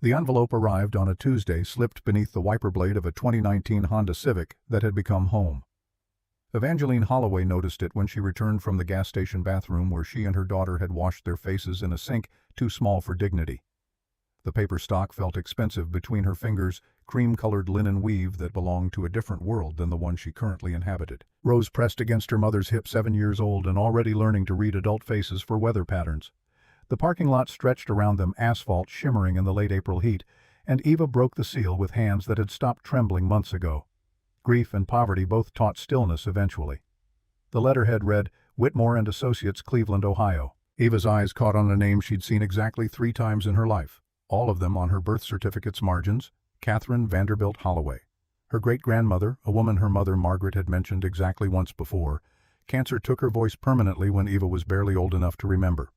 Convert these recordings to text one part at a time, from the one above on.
The envelope arrived on a Tuesday, slipped beneath the wiper blade of a 2019 Honda Civic that had become home. Evangeline Holloway noticed it when she returned from the gas station bathroom where she and her daughter had washed their faces in a sink too small for dignity. The paper stock felt expensive between her fingers, cream-colored linen weave that belonged to a different world than the one she currently inhabited. Rose pressed against her mother's hip, 7 years old and already learning to read adult faces for weather patterns. The parking lot stretched around them, asphalt shimmering in the late April heat, and Eva broke the seal with hands that had stopped trembling months ago. Grief and poverty both taught stillness eventually. The letterhead read, Whitmore and Associates, Cleveland, Ohio. Eva's eyes caught on a name she'd seen exactly 3 times in her life, all of them on her birth certificate's margins: Catherine Vanderbilt Holloway. Her great-grandmother, a woman her mother Margaret had mentioned exactly once before. Cancer took her voice permanently when Eva was barely old enough to remember.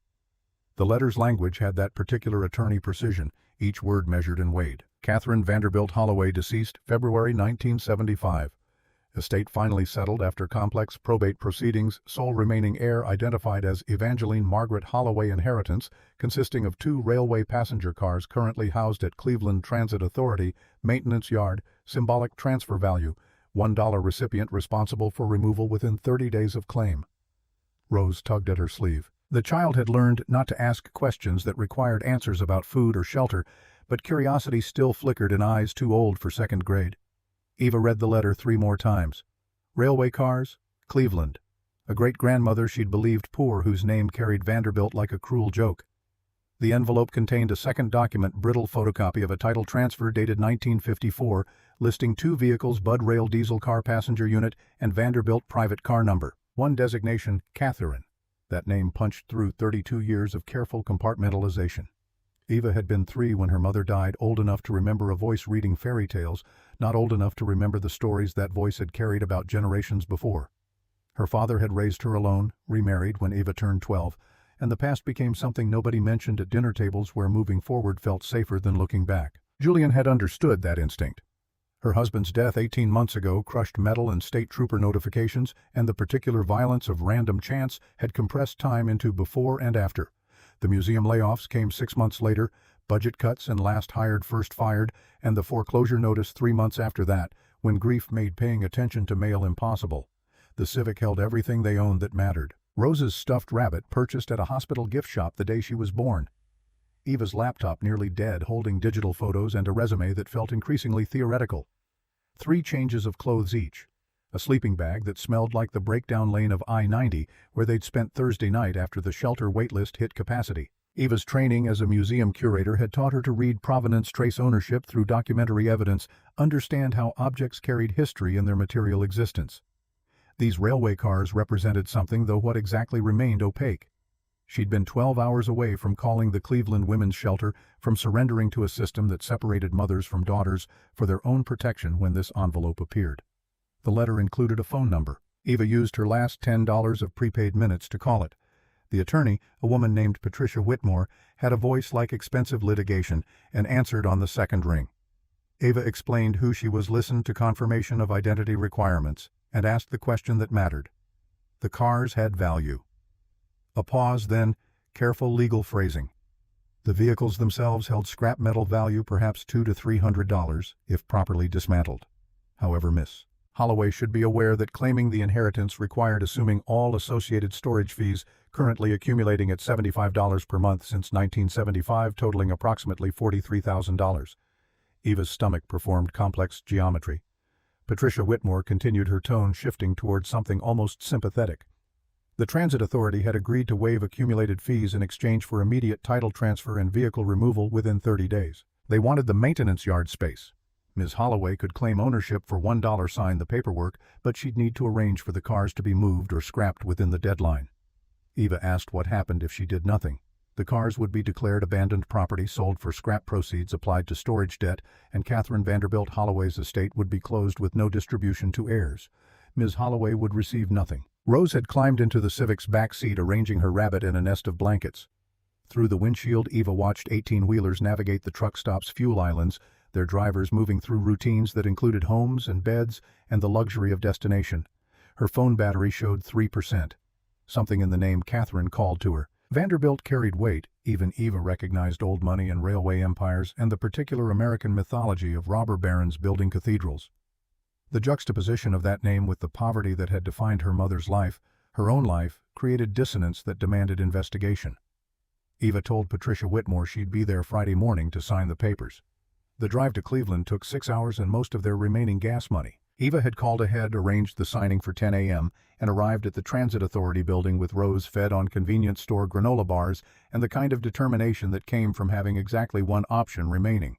The letter's language had that particular attorney precision, each word measured and weighed. Catherine Vanderbilt Holloway, deceased, February 1975. Estate finally settled after complex probate proceedings. Sole remaining heir identified as Evangeline Margaret Holloway. Inheritance consisting of 2 railway passenger cars currently housed at Cleveland Transit Authority Maintenance Yard. Symbolic transfer value, $1. Recipient responsible for removal within 30 days of claim. Rose tugged at her sleeve. The child had learned not to ask questions that required answers about food or shelter, but curiosity still flickered in eyes too old for 2nd grade. Eva read the letter 3 more times. Railway cars, Cleveland. A great-grandmother she'd believed poor whose name carried Vanderbilt like a cruel joke. The envelope contained a second document, brittle photocopy of a title transfer dated 1954, listing 2 vehicles: Bud Rail diesel car passenger unit and Vanderbilt private car number. 1 designation, Catherine. That name punched through 32 years of careful compartmentalization. Eva had been 3 when her mother died, old enough to remember a voice reading fairy tales, not old enough to remember the stories that voice had carried about generations before. Her father had raised her alone, remarried when Eva turned 12, and the past became something nobody mentioned at dinner tables where moving forward felt safer than looking back. Julian had understood that instinct. Her husband's death 18 months ago crushed metal and state trooper notifications, and the particular violence of random chance had compressed time into before and after. The museum layoffs came 6 months later, budget cuts and last hired first fired, and the foreclosure notice 3 months after that, when grief made paying attention to mail impossible. The Civic held everything they owned that mattered. Rose's stuffed rabbit purchased at a hospital gift shop the day she was born. Eva's laptop nearly dead, holding digital photos and a resume that felt increasingly theoretical. 3 changes of clothes each. A sleeping bag that smelled like the breakdown lane of I-90 where they'd spent Thursday night after the shelter waitlist hit capacity. Eva's training as a museum curator had taught her to read provenance, trace ownership through documentary evidence, understand how objects carried history in their material existence. These railway cars represented something, though what exactly remained opaque. She'd been 12 hours away from calling the Cleveland Women's Shelter, from surrendering to a system that separated mothers from daughters for their own protection when this envelope appeared. The letter included a phone number. Eva used her last $10 of prepaid minutes to call it. The attorney, a woman named Patricia Whitmore, had a voice like expensive litigation and answered on the 2nd ring. Eva explained who she was, listened to confirmation of identity requirements, and asked the question that mattered. The cars had value. A pause, then careful legal phrasing. The vehicles themselves held scrap metal value, perhaps $200 to $300, if properly dismantled. However, Miss Holloway should be aware that claiming the inheritance required assuming all associated storage fees, currently accumulating at $75 per month since 1975, totaling approximately $43,000. Eva's stomach performed complex geometry. Patricia Whitmore continued, her tone shifting towards something almost sympathetic. The Transit Authority had agreed to waive accumulated fees in exchange for immediate title transfer and vehicle removal within 30 days. They wanted the maintenance yard space. Ms. Holloway could claim ownership for $1, sign the paperwork, but she'd need to arrange for the cars to be moved or scrapped within the deadline. Eva asked what happened if she did nothing. The cars would be declared abandoned property, sold for scrap proceeds applied to storage debt, and Catherine Vanderbilt Holloway's estate would be closed with no distribution to heirs. Ms. Holloway would receive nothing. Rose had climbed into the Civic's back seat, arranging her rabbit in a nest of blankets. Through the windshield, Eva watched 18-wheelers navigate the truck stop's fuel islands, their drivers moving through routines that included homes and beds and the luxury of destination. Her phone battery showed 3%. Something in the name Catherine called to her. Vanderbilt carried weight. Even Eva recognized old money and railway empires and the particular American mythology of robber barons building cathedrals. The juxtaposition of that name with the poverty that had defined her mother's life, her own life, created dissonance that demanded investigation. Eva told Patricia Whitmore she'd be there Friday morning to sign the papers. The drive to Cleveland took 6 hours and most of their remaining gas money. Eva had called ahead, arranged the signing for 10 a.m., and arrived at the Transit Authority building with Rose fed on convenience store granola bars and the kind of determination that came from having exactly one option remaining.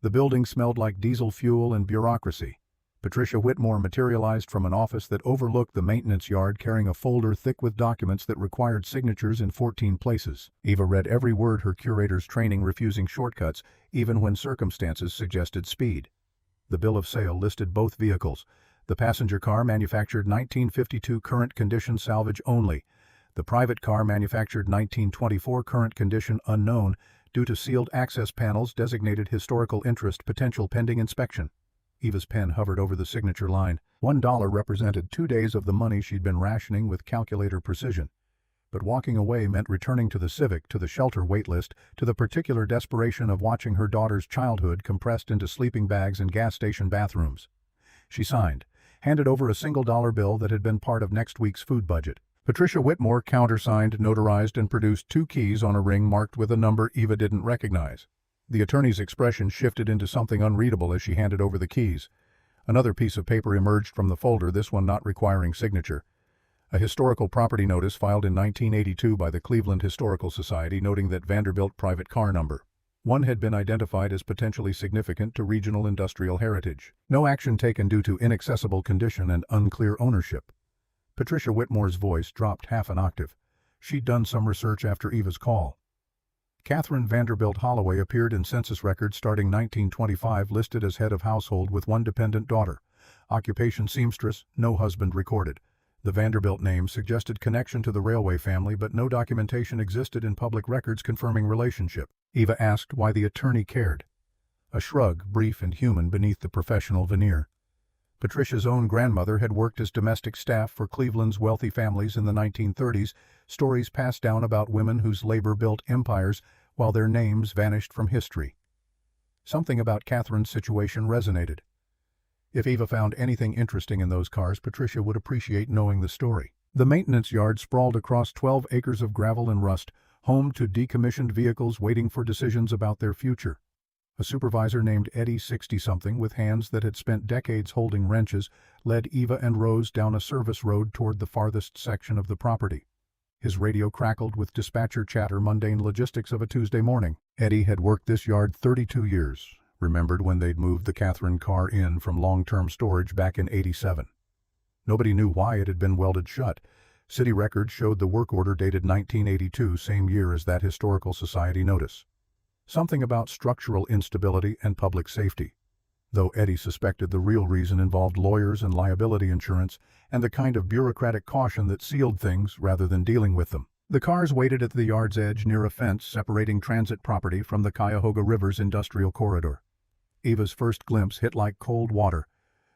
The building smelled like diesel fuel and bureaucracy. Patricia Whitmore materialized from an office that overlooked the maintenance yard carrying a folder thick with documents that required signatures in 14 places. Eva read every word, her curator's training refusing shortcuts, even when circumstances suggested speed. The bill of sale listed both vehicles. The passenger car manufactured 1952 current condition salvage only. The private car manufactured 1924 current condition unknown due to sealed access panels designated historical interest potential pending inspection. Eva's pen hovered over the signature line. $1 represented 2 days of the money she'd been rationing with calculator precision. But walking away meant returning to the Civic, to the shelter waitlist, to the particular desperation of watching her daughter's childhood compressed into sleeping bags and gas station bathrooms. She signed, handed over a single dollar bill that had been part of next week's food budget. Patricia Whitmore countersigned, notarized, and produced 2 keys on a ring marked with a number Eva didn't recognize. The attorney's expression shifted into something unreadable as she handed over the keys. Another piece of paper emerged from the folder, this one not requiring signature. A historical property notice filed in 1982 by the Cleveland Historical Society noting that Vanderbilt private car number 1 had been identified as potentially significant to regional industrial heritage. No action taken due to inaccessible condition and unclear ownership. Patricia Whitmore's voice dropped half an octave. She'd done some research after Eva's call. Catherine Vanderbilt Holloway appeared in census records starting 1925, listed as head of household with 1 dependent daughter. Occupation seamstress, no husband recorded. The Vanderbilt name suggested connection to the railway family, but no documentation existed in public records confirming relationship. Eva asked why the attorney cared. A shrug, brief and human beneath the professional veneer. Patricia's own grandmother had worked as domestic staff for Cleveland's wealthy families in the 1930s, stories passed down about women whose labor built empires while their names vanished from history. Something about Catherine's situation resonated. If Eva found anything interesting in those cars, Patricia would appreciate knowing the story. The maintenance yard sprawled across 12 acres of gravel and rust, home to decommissioned vehicles waiting for decisions about their future. A supervisor named Eddie, 60-something, with hands that had spent decades holding wrenches, led Eva and Rose down a service road toward the farthest section of the property. His radio crackled with dispatcher chatter, mundane logistics of a Tuesday morning. Eddie had worked this yard 32 years. Remembered when they'd moved the Catherine car in from long-term storage back in '87. Nobody knew why it had been welded shut. City records showed the work order dated 1982, same year as that historical society notice. Something about structural instability and public safety. Though Eddie suspected the real reason involved lawyers and liability insurance and the kind of bureaucratic caution that sealed things rather than dealing with them. The cars waited at the yard's edge near a fence separating transit property from the Cuyahoga River's industrial corridor. Eva's first glimpse hit like cold water.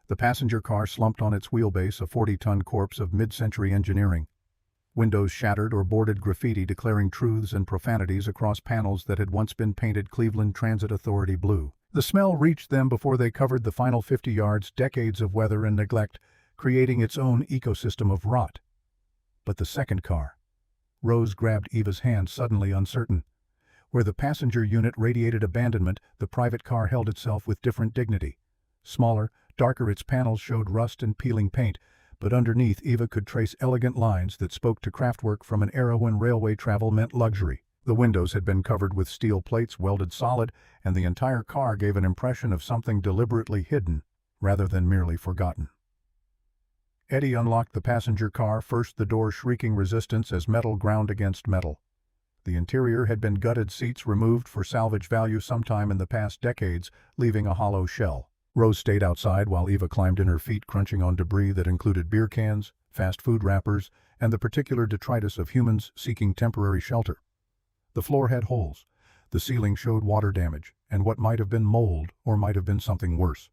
The passenger car slumped on its wheelbase, a 40-ton corpse of mid-century engineering. Windows shattered or boarded graffiti declaring truths and profanities across panels that had once been painted Cleveland Transit Authority blue. The smell reached them before they covered the final 50 yards, decades of weather and neglect, creating its own ecosystem of rot. But the second car. Rose grabbed Eva's hand, suddenly uncertain. Where the passenger unit radiated abandonment, the private car held itself with different dignity. Smaller, darker, its panels showed rust and peeling paint, but underneath Eva could trace elegant lines that spoke to craftwork from an era when railway travel meant luxury. The windows had been covered with steel plates welded solid, and the entire car gave an impression of something deliberately hidden, rather than merely forgotten. Eddie unlocked the passenger car, first the door shrieking resistance as metal ground against metal. The interior had been gutted, seats removed for salvage value sometime in the past decades, leaving a hollow shell. Rose stayed outside while Eva climbed in, her feet crunching on debris that included beer cans, fast food wrappers, and the particular detritus of humans seeking temporary shelter. The floor had holes. The ceiling showed water damage, and what might have been mold or might have been something worse.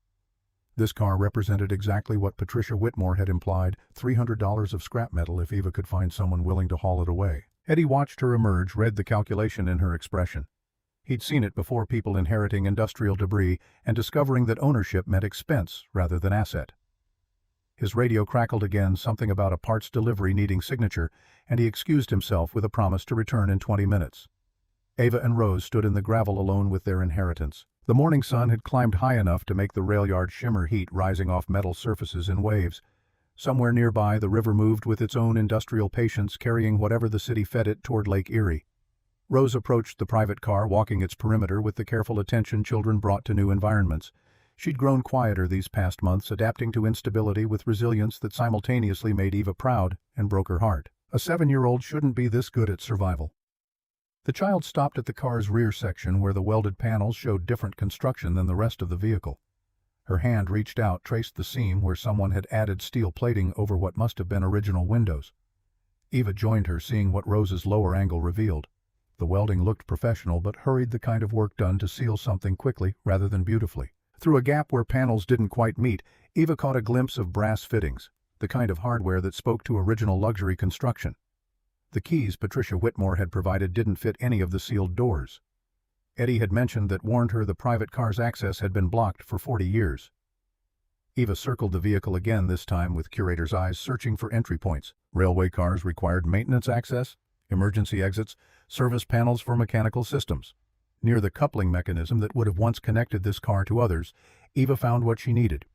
This car represented exactly what Patricia Whitmore had implied, $300 of scrap metal if Eva could find someone willing to haul it away. Eddie watched her emerge, read the calculation in her expression. He'd seen it before, people inheriting industrial debris and discovering that ownership meant expense rather than asset. His radio crackled again, something about a parts delivery needing signature, and he excused himself with a promise to return in 20 minutes. Ava and Rose stood in the gravel alone with their inheritance. The morning sun had climbed high enough to make the rail yard shimmer, heat rising off metal surfaces in waves. Somewhere nearby, the river moved with its own industrial patience, carrying whatever the city fed it toward Lake Erie. Rose approached the private car, walking its perimeter with the careful attention children brought to new environments. She'd grown quieter these past months, adapting to instability with resilience that simultaneously made Eva proud and broke her heart. A 7-year-old shouldn't be this good at survival. The child stopped at the car's rear section, where the welded panels showed different construction than the rest of the vehicle. Her hand reached out, traced the seam where someone had added steel plating over what must have been original windows. Eva joined her, seeing what Rose's lower angle revealed. The welding looked professional but hurried, the kind of work done to seal something quickly rather than beautifully. Through a gap where panels didn't quite meet, Eva caught a glimpse of brass fittings, the kind of hardware that spoke to original luxury construction. The keys Patricia Whitmore had provided didn't fit any of the sealed doors. Eddie had mentioned that, warned her the private car's access had been blocked for 40 years. Eva circled the vehicle again, this time with curator's eyes searching for entry points. Railway cars required maintenance access, emergency exits, service panels for mechanical systems. Near the coupling mechanism that would have once connected this car to others, Eva found what she needed.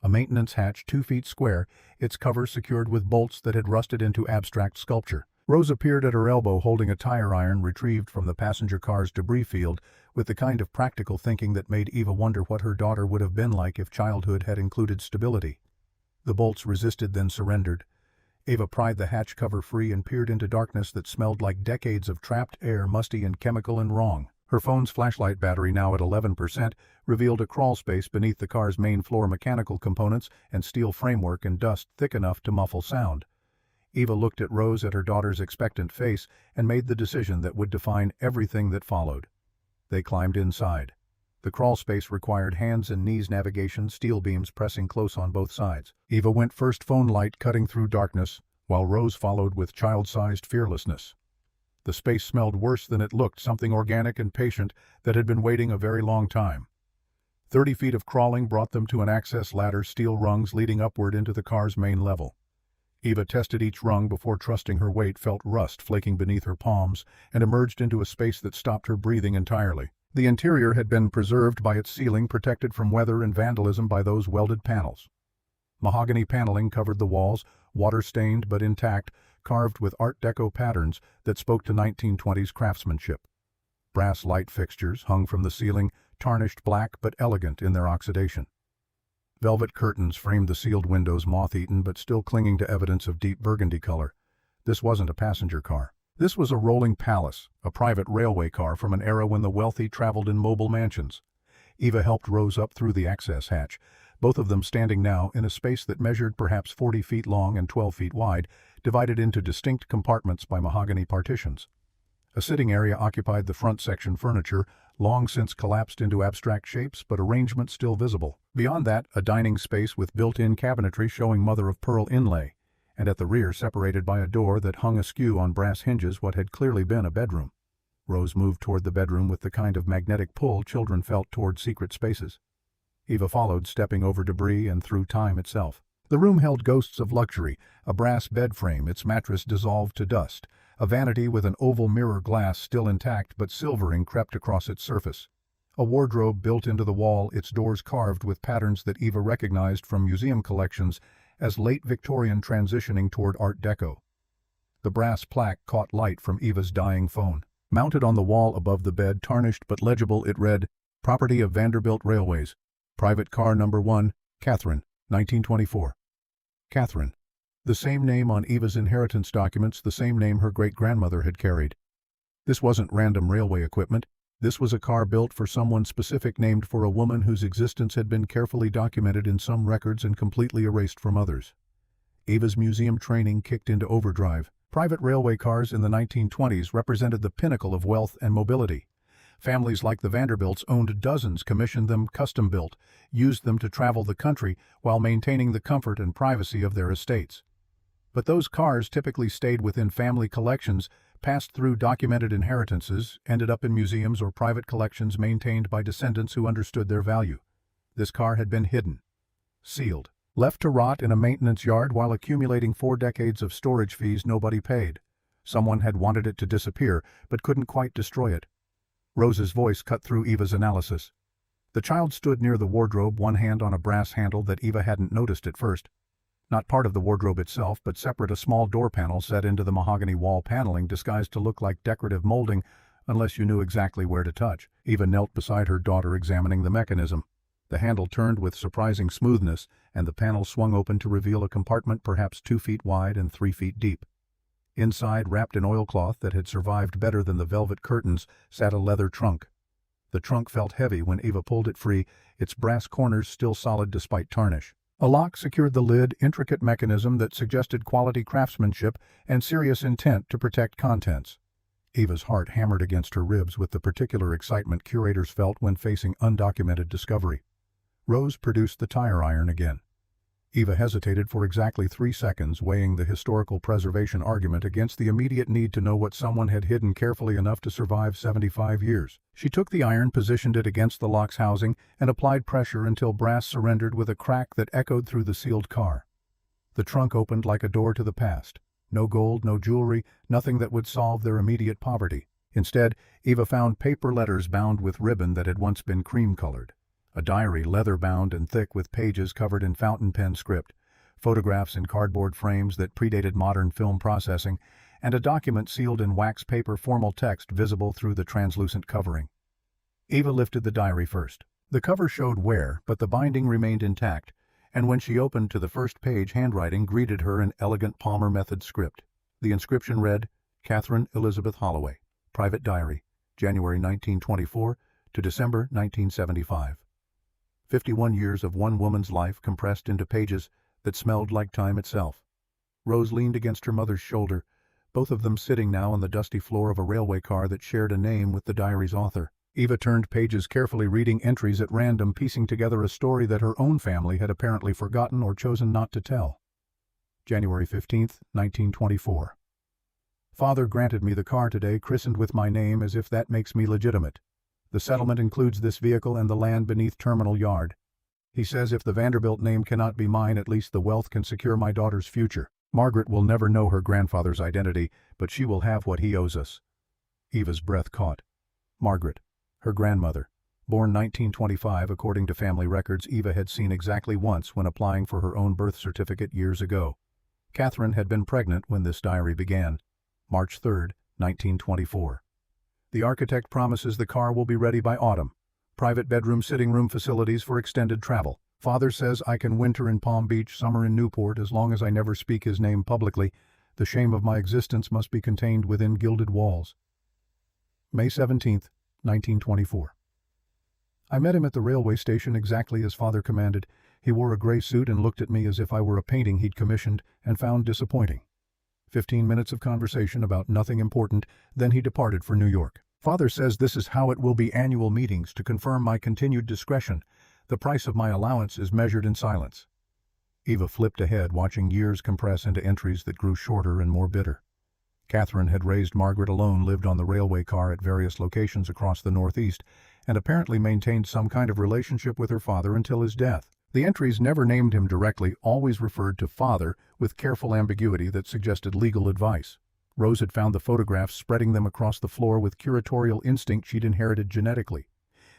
A maintenance hatch 2 feet square, its cover secured with bolts that had rusted into abstract sculpture. Rose appeared at her elbow, holding a tire iron retrieved from the passenger car's debris field, with the kind of practical thinking that made Eva wonder what her daughter would have been like if childhood had included stability. The bolts resisted, then surrendered. Eva pried the hatch cover free and peered into darkness that smelled like decades of trapped air, musty and chemical and wrong. Her phone's flashlight battery, now at 11%, revealed a crawl space beneath the car's main floor, mechanical components and steel framework and dust thick enough to muffle sound. Eva looked at Rose, at her daughter's expectant face, and made the decision that would define everything that followed. They climbed inside. The crawl space required hands and knees navigation, steel beams pressing close on both sides. Eva went first, phone light cutting through darkness, while Rose followed with child-sized fearlessness. The space smelled worse than it looked, something organic and patient that had been waiting a very long time. 30 feet of crawling brought them to an access ladder, steel rungs leading upward into the car's main level. Eva tested each rung before trusting her weight, felt rust flaking beneath her palms, and emerged into a space that stopped her breathing entirely. The interior had been preserved by its ceiling, protected from weather and vandalism by those welded panels. Mahogany paneling covered the walls, water-stained but intact, carved with Art Deco patterns that spoke to 1920s craftsmanship. Brass light fixtures hung from the ceiling, tarnished black but elegant in their oxidation. Velvet curtains framed the sealed windows, moth-eaten but still clinging to evidence of deep burgundy color. This wasn't a passenger car. This was a rolling palace, a private railway car from an era when the wealthy traveled in mobile mansions. Eva helped Rose up through the access hatch, both of them standing now in a space that measured perhaps 40 feet long and 12 feet wide, divided into distinct compartments by mahogany partitions. A sitting area occupied the front section, furniture long since collapsed into abstract shapes, but arrangement still visible. Beyond that, a dining space with built-in cabinetry showing mother-of-pearl inlay, and at the rear, separated by a door that hung askew on brass hinges, what had clearly been a bedroom. Rose moved toward the bedroom with the kind of magnetic pull children felt toward secret spaces. Eva followed, stepping over debris and through time itself. The room held ghosts of luxury, a brass bed frame, its mattress dissolved to dust, a vanity with an oval mirror glass still intact but silvering crept across its surface. A wardrobe built into the wall, its doors carved with patterns that Eva recognized from museum collections as late Victorian, transitioning toward Art Deco. The brass plaque caught light from Eva's dying phone. Mounted on the wall above the bed, tarnished but legible, it read, "Property of Vanderbilt Railways. Private car number 1, Catherine, 1924. Catherine. The same name on Eva's inheritance documents, the same name her great-grandmother had carried. This wasn't random railway equipment. This was a car built for someone specific, named for a woman whose existence had been carefully documented in some records and completely erased from others. Eva's museum training kicked into overdrive. Private railway cars in the 1920s represented the pinnacle of wealth and mobility. Families like the Vanderbilts owned dozens, commissioned them custom-built, used them to travel the country while maintaining the comfort and privacy of their estates. But those cars typically stayed within family collections, passed through documented inheritances, ended up in museums or private collections maintained by descendants who understood their value. This car had been hidden, sealed, left to rot in a maintenance yard while accumulating 4 decades of storage fees nobody paid. Someone had wanted it to disappear, but couldn't quite destroy it. Rose's voice cut through Eva's analysis. The child stood near the wardrobe, one hand on a brass handle that Eva hadn't noticed at first. Not part of the wardrobe itself, but separate, a small door panel set into the mahogany wall paneling disguised to look like decorative molding unless you knew exactly where to touch. Eva knelt beside her daughter, examining the mechanism. The handle turned with surprising smoothness, and the panel swung open to reveal a compartment perhaps 2 feet wide and 3 feet deep. Inside, wrapped in oilcloth that had survived better than the velvet curtains, sat a leather trunk. The trunk felt heavy when Eva pulled it free, its brass corners still solid despite tarnish. A lock secured the lid, intricate mechanism that suggested quality craftsmanship and serious intent to protect contents. Eva's heart hammered against her ribs with the particular excitement curators felt when facing undocumented discovery. Rose produced the tire iron again. Eva hesitated for exactly 3 seconds, weighing the historical preservation argument against the immediate need to know what someone had hidden carefully enough to survive 75 years. She took the iron, positioned it against the lock's housing, and applied pressure until brass surrendered with a crack that echoed through the sealed car. The trunk opened like a door to the past. No gold, no jewelry, nothing that would solve their immediate poverty. Instead, Eva found paper letters bound with ribbon that had once been cream-colored. A diary, leather-bound and thick with pages covered in fountain pen script, photographs in cardboard frames that predated modern film processing, and a document sealed in wax paper, formal text visible through the translucent covering. Eva lifted the diary first. The cover showed wear, but the binding remained intact, and when she opened to the first page, handwriting greeted her in elegant Palmer method script. The inscription read, "Catherine Elizabeth Holloway, Private Diary, January 1924 to December 1975. 51 years of one woman's life compressed into pages that smelled like time itself." Rose leaned against her mother's shoulder, both of them sitting now on the dusty floor of a railway car that shared a name with the diary's author. Eva turned pages carefully, reading entries at random, piecing together a story that her own family had apparently forgotten or chosen not to tell. January 15th, 1924. "Father granted me the car today, christened with my name, as if that makes me legitimate. The settlement includes this vehicle and the land beneath Terminal Yard. He says if the Vanderbilt name cannot be mine, at least the wealth can secure my daughter's future. Margaret will never know her grandfather's identity, but she will have what he owes us." Eva's breath caught. Margaret, her grandmother, born 1925 according to family records Eva had seen exactly once when applying for her own birth certificate years ago. Catherine had been pregnant when this diary began, March 3, 1924. The architect promises the car will be ready by autumn. Private bedroom, sitting room facilities for extended travel. Father says I can winter in Palm Beach, summer in Newport, as long as I never speak his name publicly. The shame of my existence must be contained within gilded walls. May 17, 1924. I met him at the railway station exactly as Father commanded. He wore a gray suit and looked at me as if I were a painting he'd commissioned and found disappointing. 15 minutes of conversation about nothing important, then he departed for New York. Father says this is how it will be: annual meetings to confirm my continued discretion. The price of my allowance is measured in silence. Eva flipped ahead, watching years compress into entries that grew shorter and more bitter. Catherine had raised Margaret alone, lived on the railway car at various locations across the Northeast, and apparently maintained some kind of relationship with her father until his death. The entries never named him directly, always referred to Father with careful ambiguity that suggested legal advice. Rose had found the photographs, spreading them across the floor with curatorial instinct she'd inherited genetically.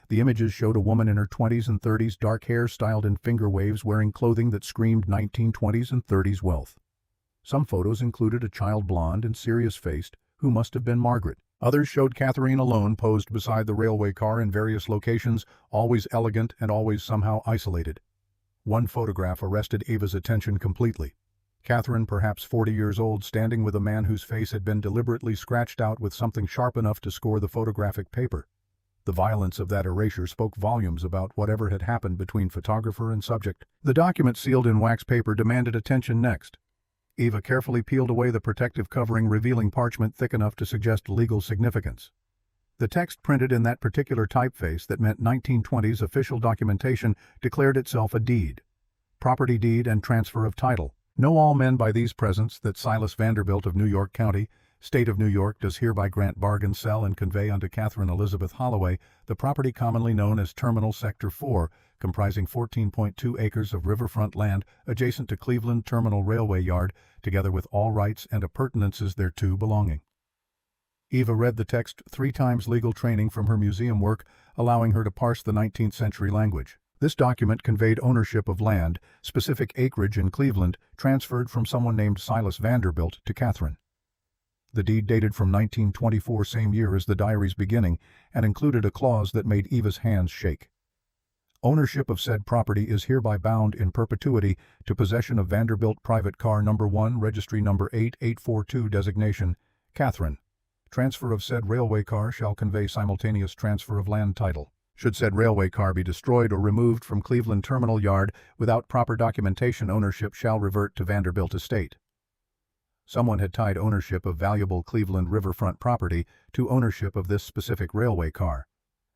The images showed a woman in her 20s and 30s, dark hair styled in finger waves, wearing clothing that screamed 1920s and 30s wealth. Some photos included a child, blonde and serious-faced, who must have been Margaret. Others showed Catherine alone, posed beside the railway car in various locations, always elegant and always somehow isolated. One photograph arrested Eva's attention completely. Catherine, perhaps 40 years old, standing with a man whose face had been deliberately scratched out with something sharp enough to score the photographic paper. The violence of that erasure spoke volumes about whatever had happened between photographer and subject. The document, sealed in wax paper, demanded attention next. Eva carefully peeled away the protective covering, revealing parchment thick enough to suggest legal significance. The text, printed in that particular typeface that meant 1920s official documentation, declared itself a deed. Property deed and transfer of title. Know all men by these presents that Silas Vanderbilt of New York County, State of New York does hereby grant, bargain, sell, and convey unto Catherine Elizabeth Holloway the property commonly known as Terminal Sector 4, comprising 14.2 acres of riverfront land adjacent to Cleveland Terminal Railway Yard, together with all rights and appurtenances thereto belonging. Eva read the text 3 times, legal training from her museum work, allowing her to parse the 19th century language. This document conveyed ownership of land, specific acreage in Cleveland, transferred from someone named Silas Vanderbilt to Catherine. The deed dated from 1924, same year as the diary's beginning, and included a clause that made Eva's hands shake. Ownership of said property is hereby bound in perpetuity to possession of Vanderbilt Private Car Number 1, Registry Number 8842, designation, Catherine. Transfer of said railway car shall convey simultaneous transfer of land title. Should said railway car be destroyed or removed from Cleveland Terminal Yard without proper documentation, ownership shall revert to Vanderbilt Estate. Someone had tied ownership of valuable Cleveland riverfront property to ownership of this specific railway car,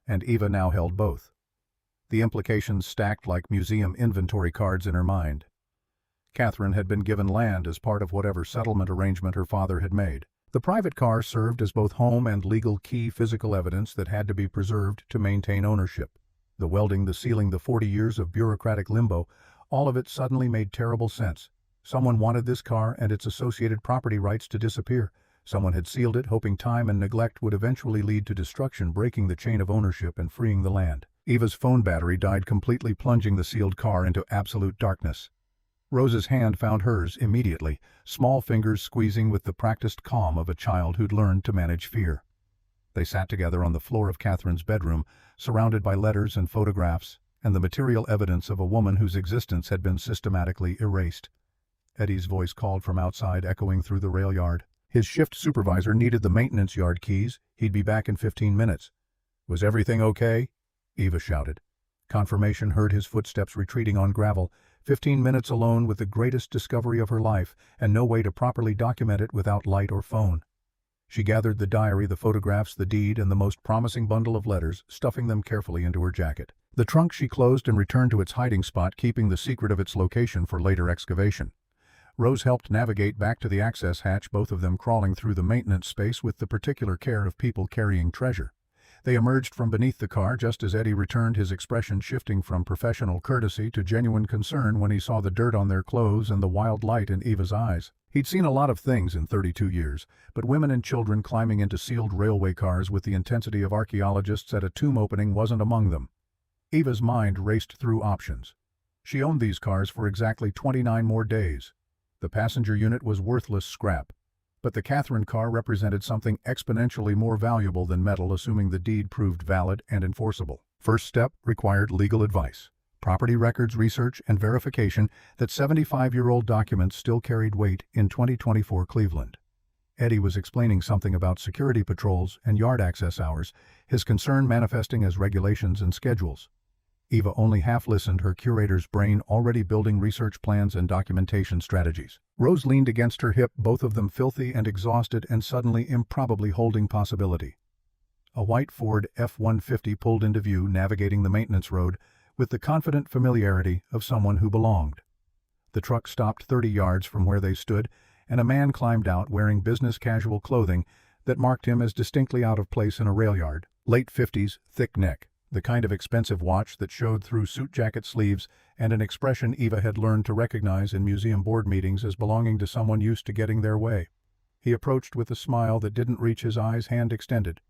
and Eva now held both. The implications stacked like museum inventory cards in her mind. Catherine had been given land as part of whatever settlement arrangement her father had made. The private car served as both home and legal key physical evidence that had to be preserved to maintain ownership. The welding, the sealing, the 40 years of bureaucratic limbo, all of it suddenly made terrible sense. Someone wanted this car and its associated property rights to disappear. Someone had sealed it, hoping time and neglect would eventually lead to destruction, breaking the chain of ownership and freeing the land. Eva's phone battery died completely, plunging the sealed car into absolute darkness. Rose's hand found hers immediately, small fingers squeezing with the practiced calm of a child who'd learned to manage fear. They sat together on the floor of Catherine's bedroom, surrounded by letters and photographs, and the material evidence of a woman whose existence had been systematically erased. Eddie's voice called from outside, echoing through the rail yard. His shift supervisor needed the maintenance yard keys. He'd be back in 15 minutes. Was everything okay? Eva shouted. Confirmation heard his footsteps retreating on gravel. 15 minutes alone with the greatest discovery of her life, and no way to properly document it without light or phone. She gathered the diary, the photographs, the deed, and the most promising bundle of letters, stuffing them carefully into her jacket. The trunk she closed and returned to its hiding spot, keeping the secret of its location for later excavation. Rose helped navigate back to the access hatch, both of them crawling through the maintenance space with the particular care of people carrying treasure. They emerged from beneath the car just as Eddie returned, his expression shifting from professional courtesy to genuine concern when he saw the dirt on their clothes and the wild light in Eva's eyes. He'd seen a lot of things in 32 years, but women and children climbing into sealed railway cars with the intensity of archaeologists at a tomb opening wasn't among them. Eva's mind raced through options. She owned these cars for exactly 29 more days. The passenger unit was worthless scrap, but the Catherine car represented something exponentially more valuable than metal, assuming the deed proved valid and enforceable. First step required legal advice, property records research, and verification that 75-year-old documents still carried weight in 2024 Cleveland. Eddie was explaining something about security patrols and yard access hours, his concern manifesting as regulations and schedules. Eva only half listened, her curator's brain already building research plans and documentation strategies. Rose leaned against her hip, both of them filthy and exhausted and suddenly improbably holding possibility. A white Ford F-150 pulled into view, navigating the maintenance road with the confident familiarity of someone who belonged. The truck stopped 30 yards from where they stood, and a man climbed out wearing business casual clothing that marked him as distinctly out of place in a rail yard. Late 50s, thick neck. The kind of expensive watch that showed through suit jacket sleeves, and an expression Eva had learned to recognize in museum board meetings as belonging to someone used to getting their way. He approached with a smile that didn't reach his eyes, hand extended.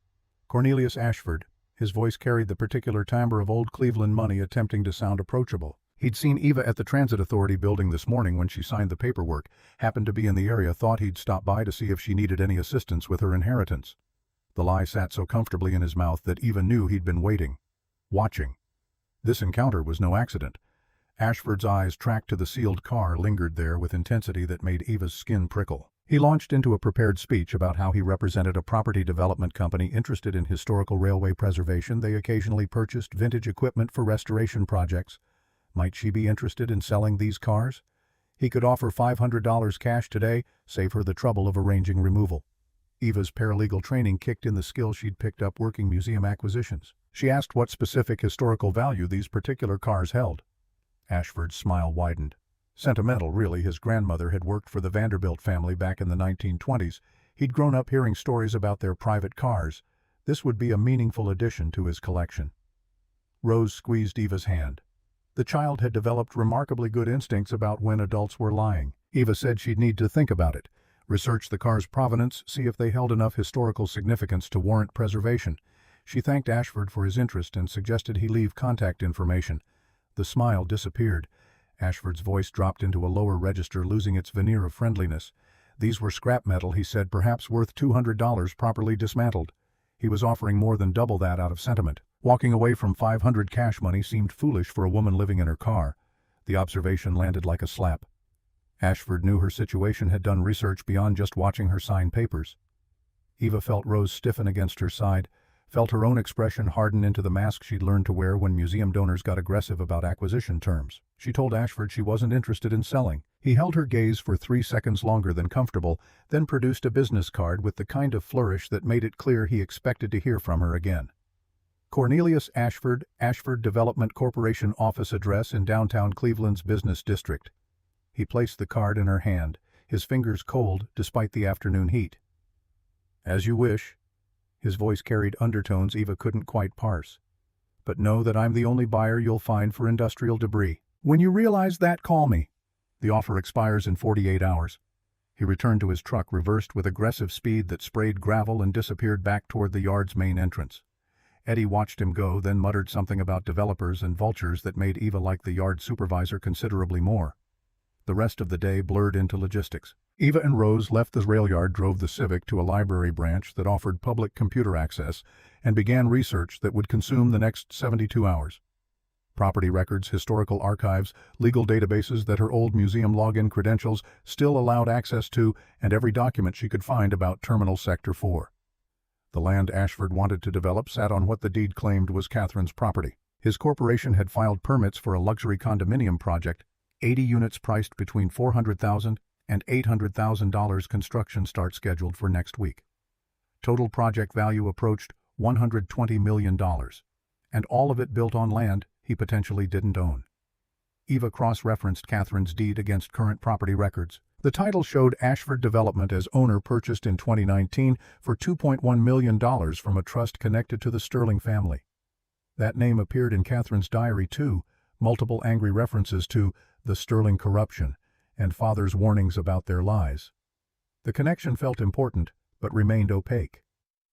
Cornelius Ashford. His voice carried the particular timbre of old Cleveland money, attempting to sound approachable. He'd seen Eva at the Transit Authority building this morning when she signed the paperwork, happened to be in the area, thought he'd stop by to see if she needed any assistance with her inheritance. The lie sat so comfortably in his mouth that Eva knew he'd been waiting. Watching. This encounter was no accident. Ashford's eyes, tracked to the sealed car, lingered there with intensity that made Eva's skin prickle. He launched into a prepared speech about how he represented a property development company interested in historical railway preservation. They occasionally purchased vintage equipment for restoration projects. Might she be interested in selling these cars? He could offer $500 cash today, save her the trouble of arranging removal. Eva's paralegal training kicked in the skill she'd picked up working museum acquisitions. She asked what specific historical value these particular cars held. Ashford's smile widened. Sentimental, really. His grandmother had worked for the Vanderbilt family back in the 1920s. He'd grown up hearing stories about their private cars. This would be a meaningful addition to his collection. Rose squeezed Eva's hand. The child had developed remarkably good instincts about when adults were lying. Eva said she'd need to think about it, research the car's provenance, see if they held enough historical significance to warrant preservation. She thanked Ashford for his interest and suggested he leave contact information. The smile disappeared. Ashford's voice dropped into a lower register, losing its veneer of friendliness. These were scrap metal, he said, perhaps worth $200 properly dismantled. He was offering more than double that out of sentiment. Walking away from $500 cash money seemed foolish for a woman living in her car. The observation landed like a slap. Ashford knew her situation, had done research beyond just watching her sign papers. Eva felt Rose stiffen against her side, felt her own expression harden into the mask she'd learned to wear when museum donors got aggressive about acquisition terms. She told Ashford she wasn't interested in selling. He held her gaze for 3 seconds longer than comfortable, then produced a business card with the kind of flourish that made it clear he expected to hear from her again. Cornelius Ashford, Ashford Development Corporation, office address in downtown Cleveland's business district. He placed the card in her hand, his fingers cold despite the afternoon heat. "As you wish." His voice carried undertones Eva couldn't quite parse. "But know that I'm the only buyer you'll find for industrial debris. When you realize that, call me. The offer expires in 48 hours. He returned to his truck, reversed with aggressive speed that sprayed gravel and disappeared back toward the yard's main entrance. Eddie watched him go, then muttered something about developers and vultures that made Eva like the yard supervisor considerably more. The rest of the day blurred into logistics. Eva and Rose left the rail yard, drove the Civic to a library branch that offered public computer access, and began research that would consume the next 72 hours. Property records, historical archives, legal databases that her old museum login credentials still allowed access to, and every document she could find about Terminal Sector 4. The land Ashford wanted to develop sat on what the deed claimed was Catherine's property. His corporation had filed permits for a luxury condominium project, 80 units priced between $400,000 and $800,000. Construction start scheduled for next week. Total project value approached $120 million, and all of it built on land he potentially didn't own. Eva cross-referenced Catherine's deed against current property records. The title showed Ashford Development as owner, purchased in 2019 for $2.1 million from a trust connected to the Sterling family. That name appeared in Catherine's diary too, multiple angry references to the Sterling corruption and father's warnings about their lies. The connection felt important, but remained opaque.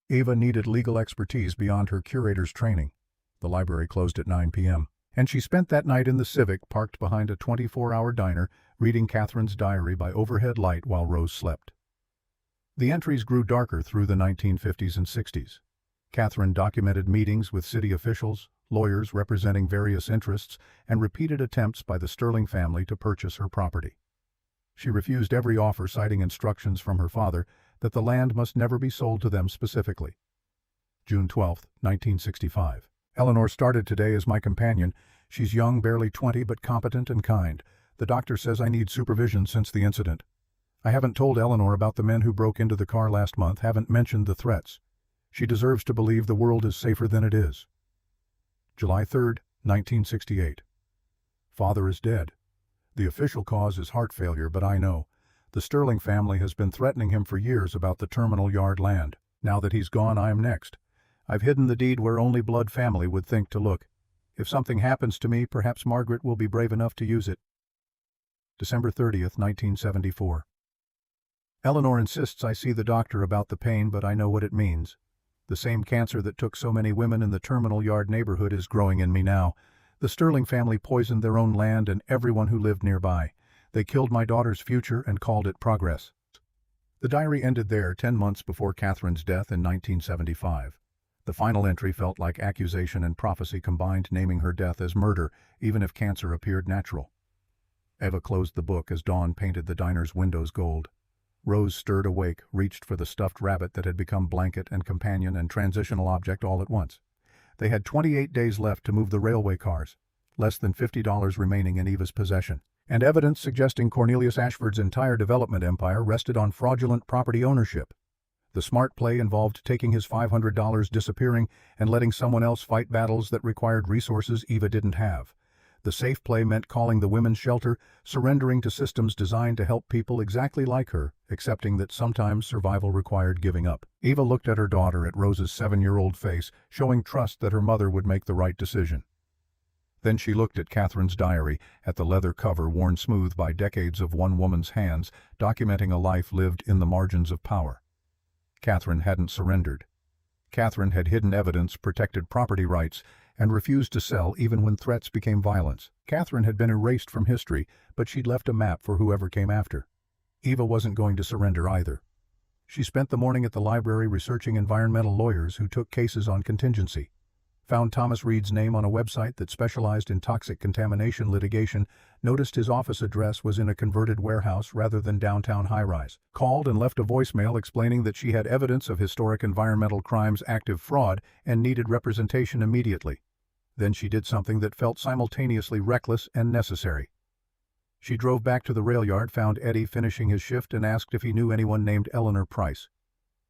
Eva needed legal expertise beyond her curator's training. The library closed at 9 p.m., and she spent that night in the Civic, parked behind a 24-hour diner, reading Catherine's diary by overhead light while Rose slept. The entries grew darker through the 1950s and 60s. Catherine documented meetings with city officials, lawyers representing various interests, and repeated attempts by the Sterling family to purchase her property. She refused every offer, citing instructions from her father that the land must never be sold to them specifically. June 12, 1965. Eleanor started today as my companion. She's young, barely 20, but competent and kind. The doctor says I need supervision since the incident. I haven't told Eleanor about the men who broke into the car last month, haven't mentioned the threats. She deserves to believe the world is safer than it is. July 3, 1968. Father is dead. The official cause is heart failure, but I know. The Sterling family has been threatening him for years about the terminal yard land. Now that he's gone, I am next. I've hidden the deed where only blood family would think to look. If something happens to me, perhaps Margaret will be brave enough to use it. December 30, 1974. Eleanor insists I see the doctor about the pain, but I know what it means. The same cancer that took so many women in the terminal yard neighborhood is growing in me now. The Sterling family poisoned their own land and everyone who lived nearby. They killed my daughter's future and called it progress. The diary ended there, 10 months before Catherine's death in 1975. The final entry felt like accusation and prophecy combined, naming her death as murder, even if cancer appeared natural. Eva closed the book as dawn painted the diner's windows gold. Rose stirred awake, reached for the stuffed rabbit that had become blanket and companion and transitional object all at once. They had 28 days left to move the railway cars, less than $50 remaining in Eva's possession, and evidence suggesting Cornelius Ashford's entire development empire rested on fraudulent property ownership. The smart play involved taking his $500, disappearing, and letting someone else fight battles that required resources Eva didn't have. The safe play meant calling the women's shelter, surrendering to systems designed to help people exactly like her, accepting that sometimes survival required giving up. Eva looked at her daughter at Rose's 7-year-old face, showing trust that her mother would make the right decision. Then she looked at Catherine's diary, at the leather cover worn smooth by decades of one woman's hands, documenting a life lived in the margins of power. Catherine hadn't surrendered. Catherine had hidden evidence, protected property rights, and refused to sell even when threats became violence. Catherine had been erased from history, but she'd left a map for whoever came after. Eva wasn't going to surrender either. She spent the morning at the library researching environmental lawyers who took cases on contingency. Found Thomas Reed's name on a website that specialized in toxic contamination litigation, noticed his office address was in a converted warehouse rather than downtown high-rise. Called and left a voicemail explaining that she had evidence of historic environmental crimes, active fraud, and needed representation immediately. Then she did something that felt simultaneously reckless and necessary. She drove back to the rail yard, found Eddie finishing his shift, and asked if he knew anyone named Eleanor Price.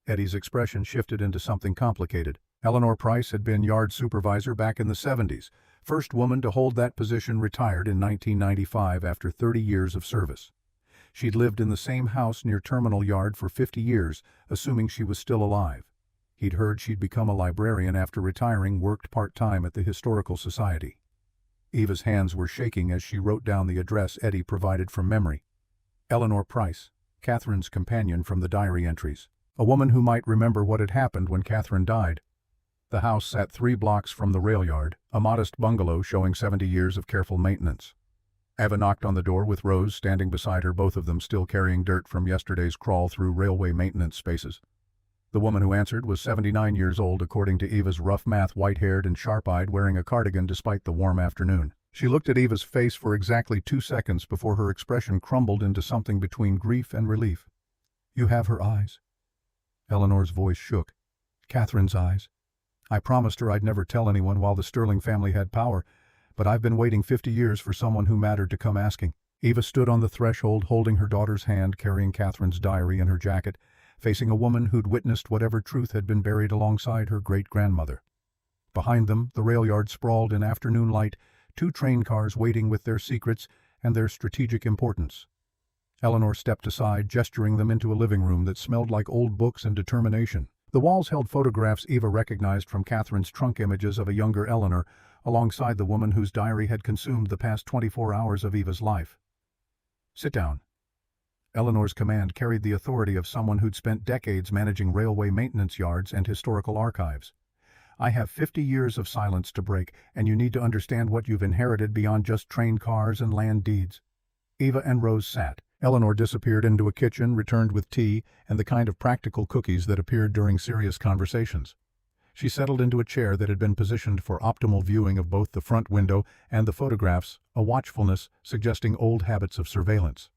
Eddie's expression shifted into something complicated. Eleanor Price had been yard supervisor back in the 70s. First woman to hold that position, retired in 1995 after 30 years of service. She'd lived in the same house near Terminal Yard for 50 years, assuming she was still alive. He'd heard she'd become a librarian after retiring, worked part-time at the Historical Society. Eva's hands were shaking as she wrote down the address Eddie provided from memory. Eleanor Price, Catherine's companion from the diary entries. A woman who might remember what had happened when Catherine died. The house sat 3 blocks from the rail yard, a modest bungalow showing 70 years of careful maintenance. Eva knocked on the door with Rose standing beside her, both of them still carrying dirt from yesterday's crawl through railway maintenance spaces. The woman who answered was 79 years old, according to Eva's rough math, white-haired and sharp-eyed, wearing a cardigan despite the warm afternoon. She looked at Eva's face for exactly 2 seconds before her expression crumbled into something between grief and relief. "You have her eyes." Eleanor's voice shook. "Catherine's eyes. I promised her I'd never tell anyone while the Sterling family had power, but I've been waiting 50 years for someone who mattered to come asking." Eva stood on the threshold, holding her daughter's hand, carrying Catherine's diary in her jacket, facing a woman who'd witnessed whatever truth had been buried alongside her great-grandmother. Behind them, the rail yard sprawled in afternoon light, 2 train cars waiting with their secrets and their strategic importance. Eleanor stepped aside, gesturing them into a living room that smelled like old books and determination. The walls held photographs Eva recognized from Catherine's trunk, images of a younger Eleanor, alongside the woman whose diary had consumed the past 24 hours of Eva's life. "Sit down." Eleanor's command carried the authority of someone who'd spent decades managing railway maintenance yards and historical archives. "I have 50 years of silence to break, and you need to understand what you've inherited beyond just train cars and land deeds." Eva and Rose sat. Eleanor disappeared into a kitchen, returned with tea and the kind of practical cookies that appeared during serious conversations. She settled into a chair that had been positioned for optimal viewing of both the front window and the photographs, a watchfulness suggesting old habits of surveillance.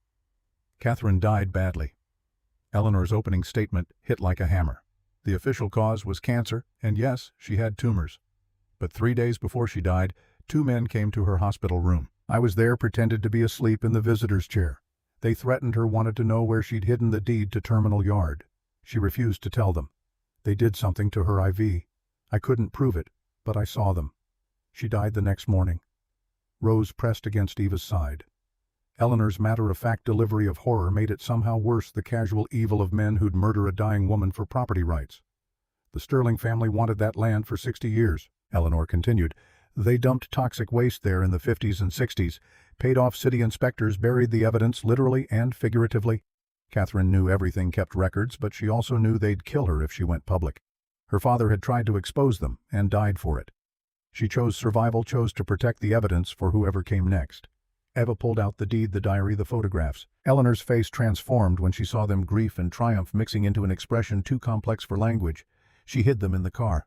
"Catherine died badly." Eleanor's opening statement hit like a hammer. The official cause was cancer, and yes, she had tumors. But 3 days before she died, 2 men came to her hospital room. "I was there, pretended to be asleep in the visitor's chair. They threatened her, wanted to know where she'd hidden the deed to Terminal Yard. She refused to tell them. They did something to her IV. I couldn't prove it, but I saw them. She died the next morning." Rose pressed against Eva's side. Eleanor's matter-of-fact delivery of horror made it somehow worse, the casual evil of men who'd murder a dying woman for property rights. "The Sterling family wanted that land for 60 years, Eleanor continued. "They dumped toxic waste there in the 50s and 60s, paid off city inspectors, buried the evidence literally and figuratively. Catherine knew everything, kept records, but she also knew they'd kill her if she went public. Her father had tried to expose them and died for it. She chose survival, chose to protect the evidence for whoever came next." Eva pulled out the deed, the diary, the photographs. Eleanor's face transformed when she saw them, grief and triumph mixing into an expression too complex for language. She hid them in the car.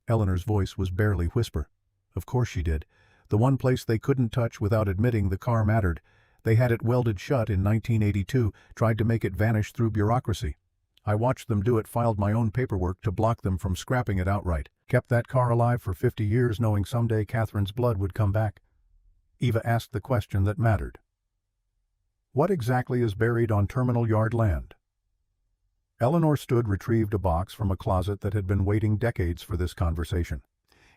Eleanor's voice was barely whisper. "Of course she did. The one place they couldn't touch without admitting the car mattered. They had it welded shut in 1982, tried to make it vanish through bureaucracy. I watched them do it, filed my own paperwork to block them from scrapping it outright. Kept that car alive for 50 years knowing someday Catherine's blood would come back." Eva asked the question that mattered. "What exactly is buried on Terminal Yard land?" Eleanor retrieved a box from a closet that had been waiting decades for this conversation.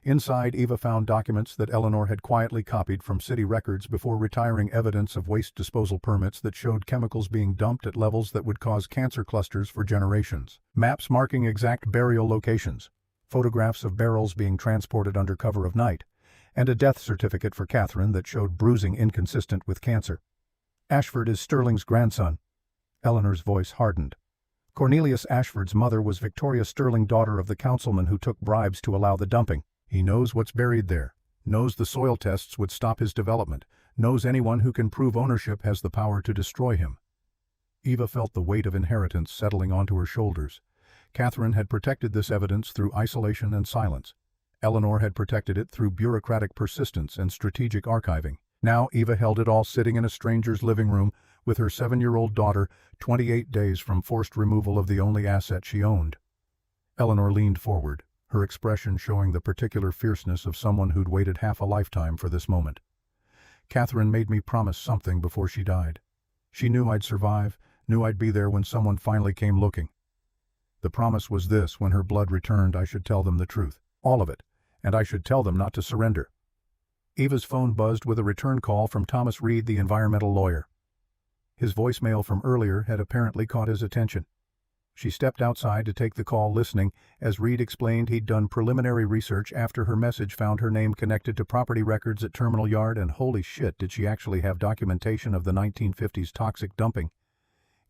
Inside, Eva found documents that Eleanor had quietly copied from city records before retiring, evidence of waste disposal permits that showed chemicals being dumped at levels that would cause cancer clusters for generations, maps marking exact burial locations, photographs of barrels being transported under cover of night, and a death certificate for Catherine that showed bruising inconsistent with cancer. Ashford is Sterling's grandson. Eleanor's voice hardened. Cornelius Ashford's mother was Victoria Sterling, daughter of the councilman who took bribes to allow the dumping. He knows what's buried there, knows the soil tests would stop his development, knows anyone who can prove ownership has the power to destroy him. Eva felt the weight of inheritance settling onto her shoulders. Catherine had protected this evidence through isolation and silence. Eleanor had protected it through bureaucratic persistence and strategic archiving. Now Eva held it all, sitting in a stranger's living room with her 7-year-old daughter, 28 days from forced removal of the only asset she owned. Eleanor leaned forward, her expression showing the particular fierceness of someone who'd waited half a lifetime for this moment. Catherine made me promise something before she died. She knew I'd survive, knew I'd be there when someone finally came looking. The promise was this: when her blood returned, I should tell them the truth, all of it, and I should tell them not to surrender. Eva's phone buzzed with a return call from Thomas Reed, the environmental lawyer. His voicemail from earlier had apparently caught his attention. She stepped outside to take the call, listening as Reed explained he'd done preliminary research after her message found her name connected to property records at Terminal Yard, and holy shit, did she actually have documentation of the 1950s toxic dumping.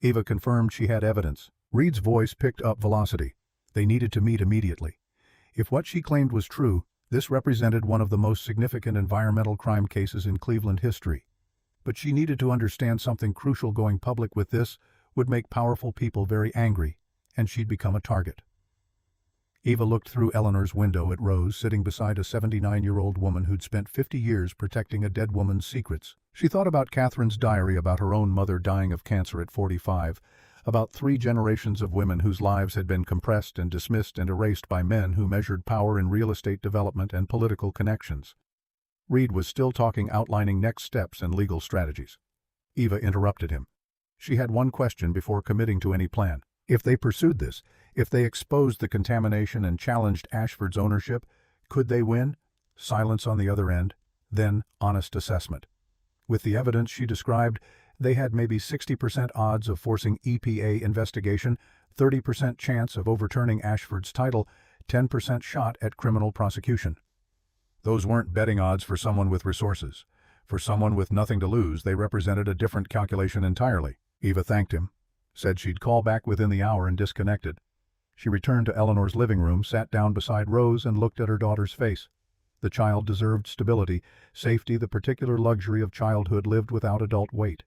Eva confirmed she had evidence. Reed's voice picked up velocity. They needed to meet immediately. If what she claimed was true, this represented one of the most significant environmental crime cases in Cleveland history. But she needed to understand something crucial: going public with this would make powerful people very angry, and she'd become a target. Eva looked through Eleanor's window at Rose, sitting beside a 79-year-old woman who'd spent 50 years protecting a dead woman's secrets. She thought about Catherine's diary about her own mother dying of cancer at 45, about 3 generations of women whose lives had been compressed and dismissed and erased by men who measured power in real estate development and political connections. Reed was still talking, outlining next steps and legal strategies. Eva interrupted him. She had one question before committing to any plan. If they pursued this, if they exposed the contamination and challenged Ashford's ownership, could they win? Silence on the other end, then honest assessment. With the evidence she described, they had maybe 60% odds of forcing EPA investigation, 30% chance of overturning Ashford's title, 10% shot at criminal prosecution. Those weren't betting odds for someone with resources. For someone with nothing to lose, they represented a different calculation entirely. Eva thanked him, said she'd call back within the hour, and disconnected. She returned to Eleanor's living room, sat down beside Rose, and looked at her daughter's face. The child deserved stability, safety, the particular luxury of childhood lived without adult weight.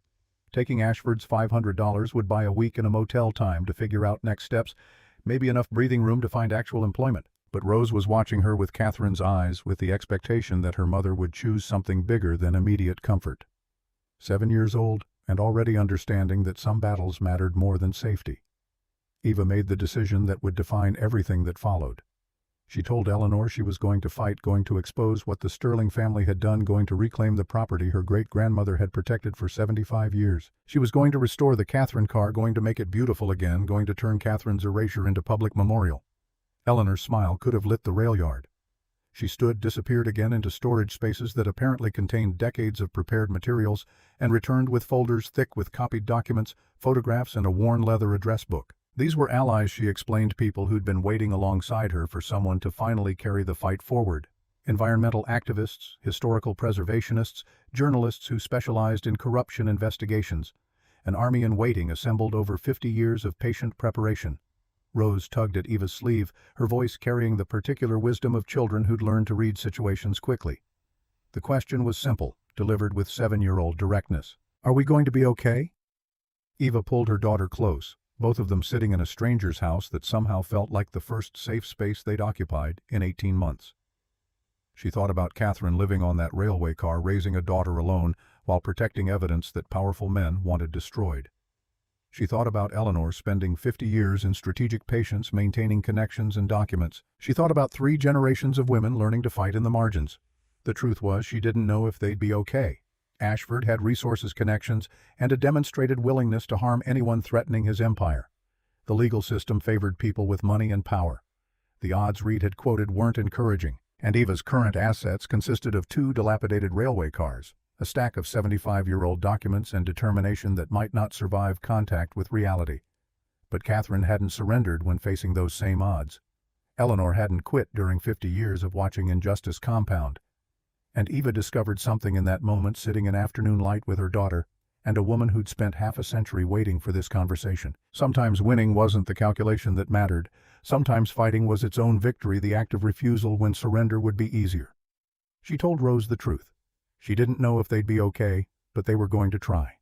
Taking Ashford's $500 would buy a week in a motel, time to figure out next steps, maybe enough breathing room to find actual employment. But Rose was watching her with Catherine's eyes, with the expectation that her mother would choose something bigger than immediate comfort. 7 years old, and already understanding that some battles mattered more than safety. Eva made the decision that would define everything that followed. She told Eleanor she was going to fight, going to expose what the Sterling family had done, going to reclaim the property her great-grandmother had protected for 75 years. She was going to restore the Catherine car, going to make it beautiful again, going to turn Catherine's erasure into public memorial. Eleanor's smile could have lit the rail yard. She stood, disappeared again into storage spaces that apparently contained decades of prepared materials, and returned with folders thick with copied documents, photographs, and a worn leather address book. These were allies, she explained, people who'd been waiting alongside her for someone to finally carry the fight forward. Environmental activists, historical preservationists, journalists who specialized in corruption investigations. An army in waiting assembled over 50 years of patient preparation. Rose tugged at Eva's sleeve, her voice carrying the particular wisdom of children who'd learned to read situations quickly. The question was simple, delivered with 7-year-old directness. Are we going to be okay? Eva pulled her daughter close, both of them sitting in a stranger's house that somehow felt like the first safe space they'd occupied in 18 months. She thought about Catherine living on that railway car, raising a daughter alone, while protecting evidence that powerful men wanted destroyed. She thought about Eleanor spending 50 years in strategic patience, maintaining connections and documents. She thought about 3 generations of women learning to fight in the margins. The truth was, she didn't know if they'd be okay. Ashford had resources, connections, and a demonstrated willingness to harm anyone threatening his empire. The legal system favored people with money and power. The odds Reed had quoted weren't encouraging. And Eva's current assets consisted of 2 dilapidated railway cars, a stack of 75-year-old documents, and determination that might not survive contact with reality. But Catherine hadn't surrendered when facing those same odds. Eleanor hadn't quit during 50 years of watching injustice compound. And Eva discovered something in that moment, sitting in afternoon light with her daughter, and a woman who'd spent half a century waiting for this conversation. Sometimes winning wasn't the calculation that mattered. Sometimes fighting was its own victory, the act of refusal when surrender would be easier. She told Rose the truth. She didn't know if they'd be okay, but they were going to try.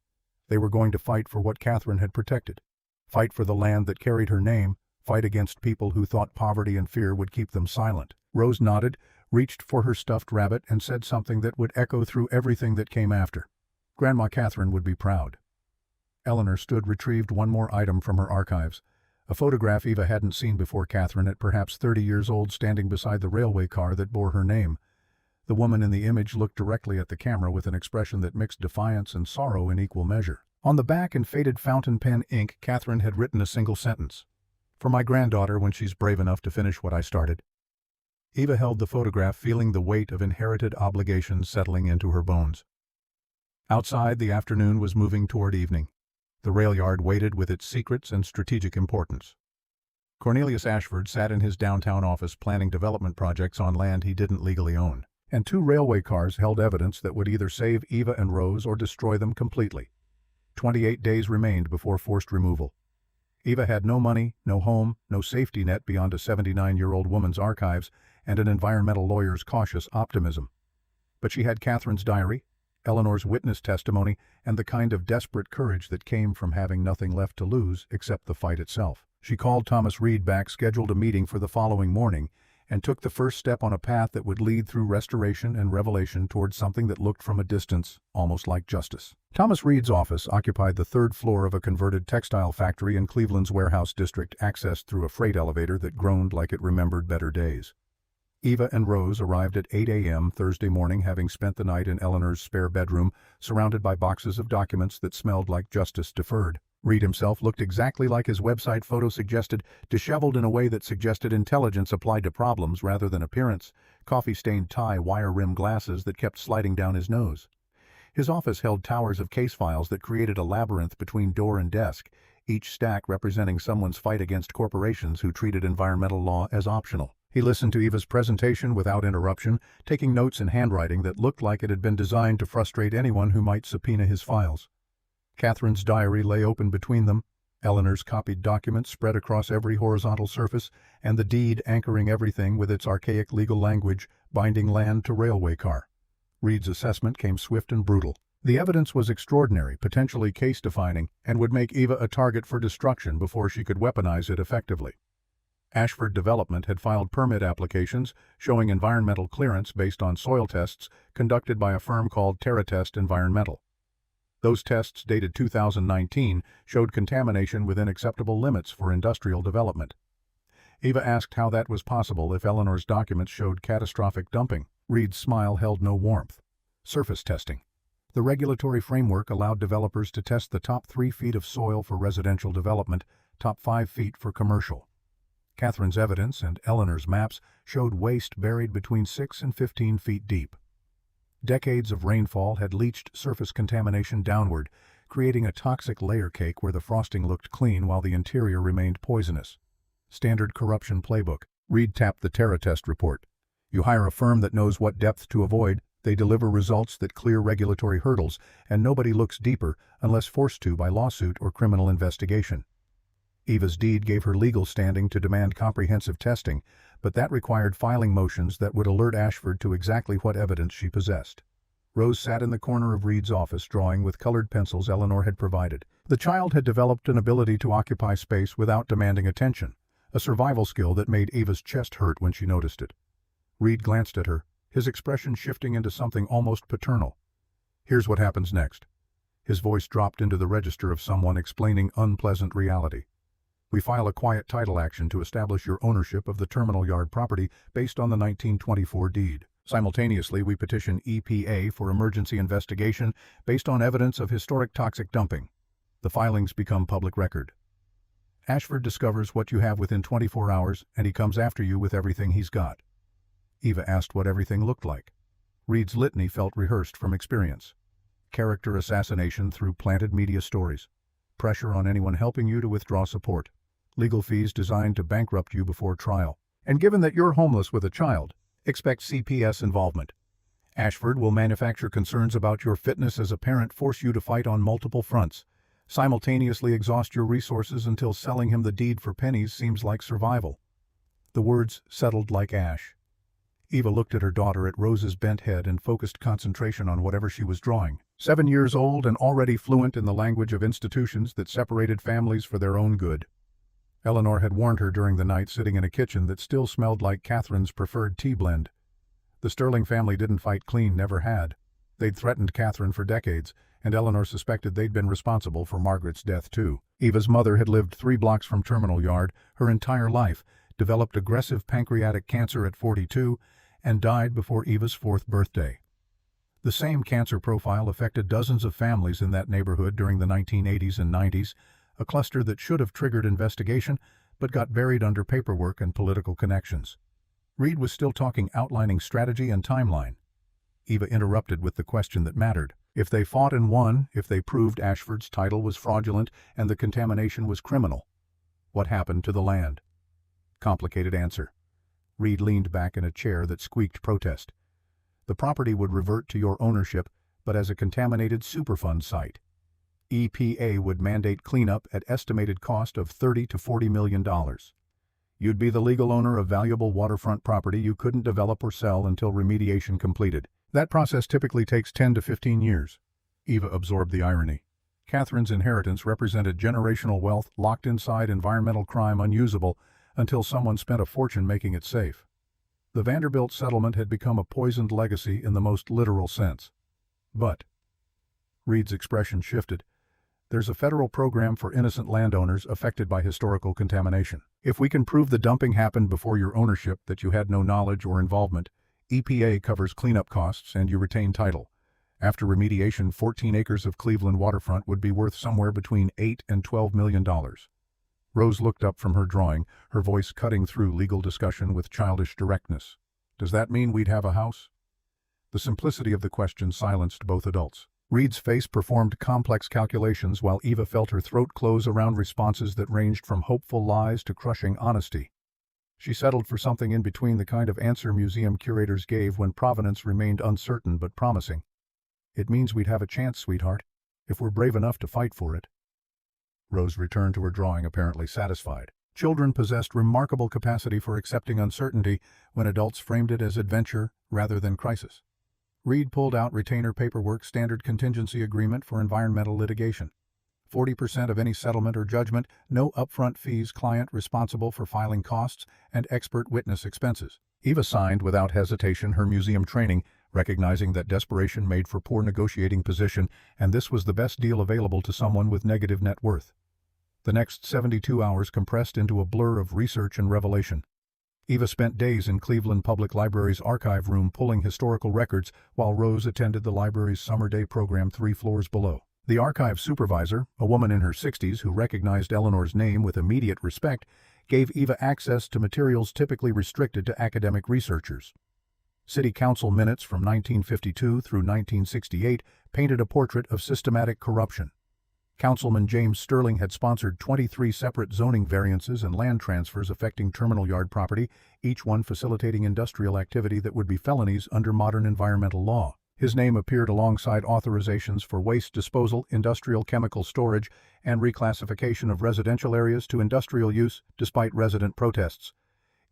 They were going to fight for what Catherine had protected. Fight for the land that carried her name. Fight against people who thought poverty and fear would keep them silent. Rose nodded, reached for her stuffed rabbit, and said something that would echo through everything that came after. Grandma Catherine would be proud. Eleanor retrieved one more item from her archives. A photograph Eva hadn't seen before. Catherine, at perhaps 30 years old, standing beside the railway car that bore her name. The woman in the image looked directly at the camera with an expression that mixed defiance and sorrow in equal measure. On the back, in faded fountain pen ink, Catherine had written a single sentence. "For my granddaughter when she's brave enough to finish what I started." Eva held the photograph, feeling the weight of inherited obligations settling into her bones. Outside, the afternoon was moving toward evening. The rail yard waited with its secrets and strategic importance. Cornelius Ashford sat in his downtown office planning development projects on land he didn't legally own. And 2 railway cars held evidence that would either save Eva and Rose or destroy them completely. 28 days remained before forced removal. Eva had no money, no home, no safety net beyond a 79-year-old woman's archives and an environmental lawyer's cautious optimism. But she had Catherine's diary, Eleanor's witness testimony, and the kind of desperate courage that came from having nothing left to lose except the fight itself. She called Thomas Reed back, scheduled a meeting for the following morning, and took the first step on a path that would lead through restoration and revelation towards something that looked from a distance almost like justice. Thomas Reed's office occupied the 3rd floor of a converted textile factory in Cleveland's warehouse district, accessed through a freight elevator that groaned like it remembered better days. Eva and Rose arrived at 8 a.m. Thursday morning, having spent the night in Eleanor's spare bedroom, surrounded by boxes of documents that smelled like justice deferred. Reed himself looked exactly like his website photo suggested, disheveled in a way that suggested intelligence applied to problems rather than appearance, coffee-stained tie, wire-rimmed glasses that kept sliding down his nose. His office held towers of case files that created a labyrinth between door and desk, each stack representing someone's fight against corporations who treated environmental law as optional. He listened to Eva's presentation without interruption, taking notes in handwriting that looked like it had been designed to frustrate anyone who might subpoena his files. Catherine's diary lay open between them, Eleanor's copied documents spread across every horizontal surface, and the deed anchoring everything with its archaic legal language, binding land to railway car. Reed's assessment came swift and brutal. The evidence was extraordinary, potentially case-defining, and would make Eva a target for destruction before she could weaponize it effectively. Ashford Development had filed permit applications showing environmental clearance based on soil tests conducted by a firm called TerraTest Environmental. Those tests, dated 2019, showed contamination within acceptable limits for industrial development. Eva asked how that was possible if Eleanor's documents showed catastrophic dumping. Reed's smile held no warmth. Surface testing. The regulatory framework allowed developers to test the top 3 feet of soil for residential development, top 5 feet for commercial. Catherine's evidence and Eleanor's maps showed waste buried between 6 and 15 feet deep. Decades of rainfall had leached surface contamination downward, creating a toxic layer cake where the frosting looked clean while the interior remained poisonous. Standard corruption playbook. Reed tapped the TerraTest report. You hire a firm that knows what depth to avoid, they deliver results that clear regulatory hurdles, and nobody looks deeper unless forced to by lawsuit or criminal investigation. Eva's deed gave her legal standing to demand comprehensive testing, but that required filing motions that would alert Ashford to exactly what evidence she possessed. Rose sat in the corner of Reed's office, drawing with colored pencils Eleanor had provided. The child had developed an ability to occupy space without demanding attention, a survival skill that made Eva's chest hurt when she noticed it. Reed glanced at her, his expression shifting into something almost paternal. Here's what happens next. His voice dropped into the register of someone explaining unpleasant reality. We file a quiet title action to establish your ownership of the terminal yard property based on the 1924 deed. Simultaneously, we petition EPA for emergency investigation based on evidence of historic toxic dumping. The filings become public record. Ashford discovers what you have within 24 hours, and he comes after you with everything he's got. Eva asked what everything looked like. Reed's litany felt rehearsed from experience. Character assassination through planted media stories. Pressure on anyone helping you to withdraw support. Legal fees designed to bankrupt you before trial. And given that you're homeless with a child, expect CPS involvement. Ashford will manufacture concerns about your fitness as a parent, force you to fight on multiple fronts, simultaneously exhaust your resources until selling him the deed for pennies seems like survival. The words settled like ash. Eva looked at her daughter, at Rose's bent head, and focused concentration on whatever she was drawing. 7 years old and already fluent in the language of institutions that separated families for their own good. Eleanor had warned her during the night, sitting in a kitchen that still smelled like Catherine's preferred tea blend. The Sterling family didn't fight clean, never had. They'd threatened Catherine for decades, and Eleanor suspected they'd been responsible for Margaret's death too. Eva's mother had lived 3 blocks from Terminal Yard her entire life, developed aggressive pancreatic cancer at 42, and died before Eva's 4th birthday. The same cancer profile affected dozens of families in that neighborhood during the 1980s and 90s, a cluster that should have triggered investigation but got buried under paperwork and political connections. Reed was still talking, outlining strategy and timeline. Eva interrupted with the question that mattered. If they fought and won, if they proved Ashford's title was fraudulent and the contamination was criminal, what happened to the land? Complicated answer. Reed leaned back in a chair that squeaked protest. The property would revert to your ownership, but as a contaminated Superfund site. EPA would mandate cleanup at estimated cost of $30 to $40 million. You'd be the legal owner of valuable waterfront property you couldn't develop or sell until remediation completed. That process typically takes 10 to 15 years. Eva absorbed the irony. Catherine's inheritance represented generational wealth locked inside environmental crime, unusable until someone spent a fortune making it safe. The Vanderbilt settlement had become a poisoned legacy in the most literal sense. But Reed's expression shifted. There's a federal program for innocent landowners affected by historical contamination. If we can prove the dumping happened before your ownership, that you had no knowledge or involvement, EPA covers cleanup costs and you retain title. After remediation, 14 acres of Cleveland waterfront would be worth somewhere between $8 and $12 million. Rose looked up from her drawing, her voice cutting through legal discussion with childish directness. Does that mean we'd have a house? The simplicity of the question silenced both adults. Reed's face performed complex calculations while Eva felt her throat close around responses that ranged from hopeful lies to crushing honesty. She settled for something in between, the kind of answer museum curators gave when provenance remained uncertain but promising. It means we'd have a chance, sweetheart, if we're brave enough to fight for it. Rose returned to her drawing, apparently satisfied. Children possessed remarkable capacity for accepting uncertainty when adults framed it as adventure rather than crisis. Reed pulled out retainer paperwork, standard contingency agreement for environmental litigation. 40% of any settlement or judgment, no upfront fees, client responsible for filing costs and expert witness expenses. Eva signed without hesitation, her museum training, recognizing that desperation made for poor negotiating position, and this was the best deal available to someone with negative net worth. The next 72 hours compressed into a blur of research and revelation. Eva spent days in Cleveland Public Library's archive room pulling historical records, while Rose attended the library's summer day program 3 floors below. The archive supervisor, a woman in her 60s who recognized Eleanor's name with immediate respect, gave Eva access to materials typically restricted to academic researchers. City Council minutes from 1952 through 1968 painted a portrait of systematic corruption. Councilman James Sterling had sponsored 23 separate zoning variances and land transfers affecting Terminal Yard property, each one facilitating industrial activity that would be felonies under modern environmental law. His name appeared alongside authorizations for waste disposal, industrial chemical storage, and reclassification of residential areas to industrial use, despite resident protests.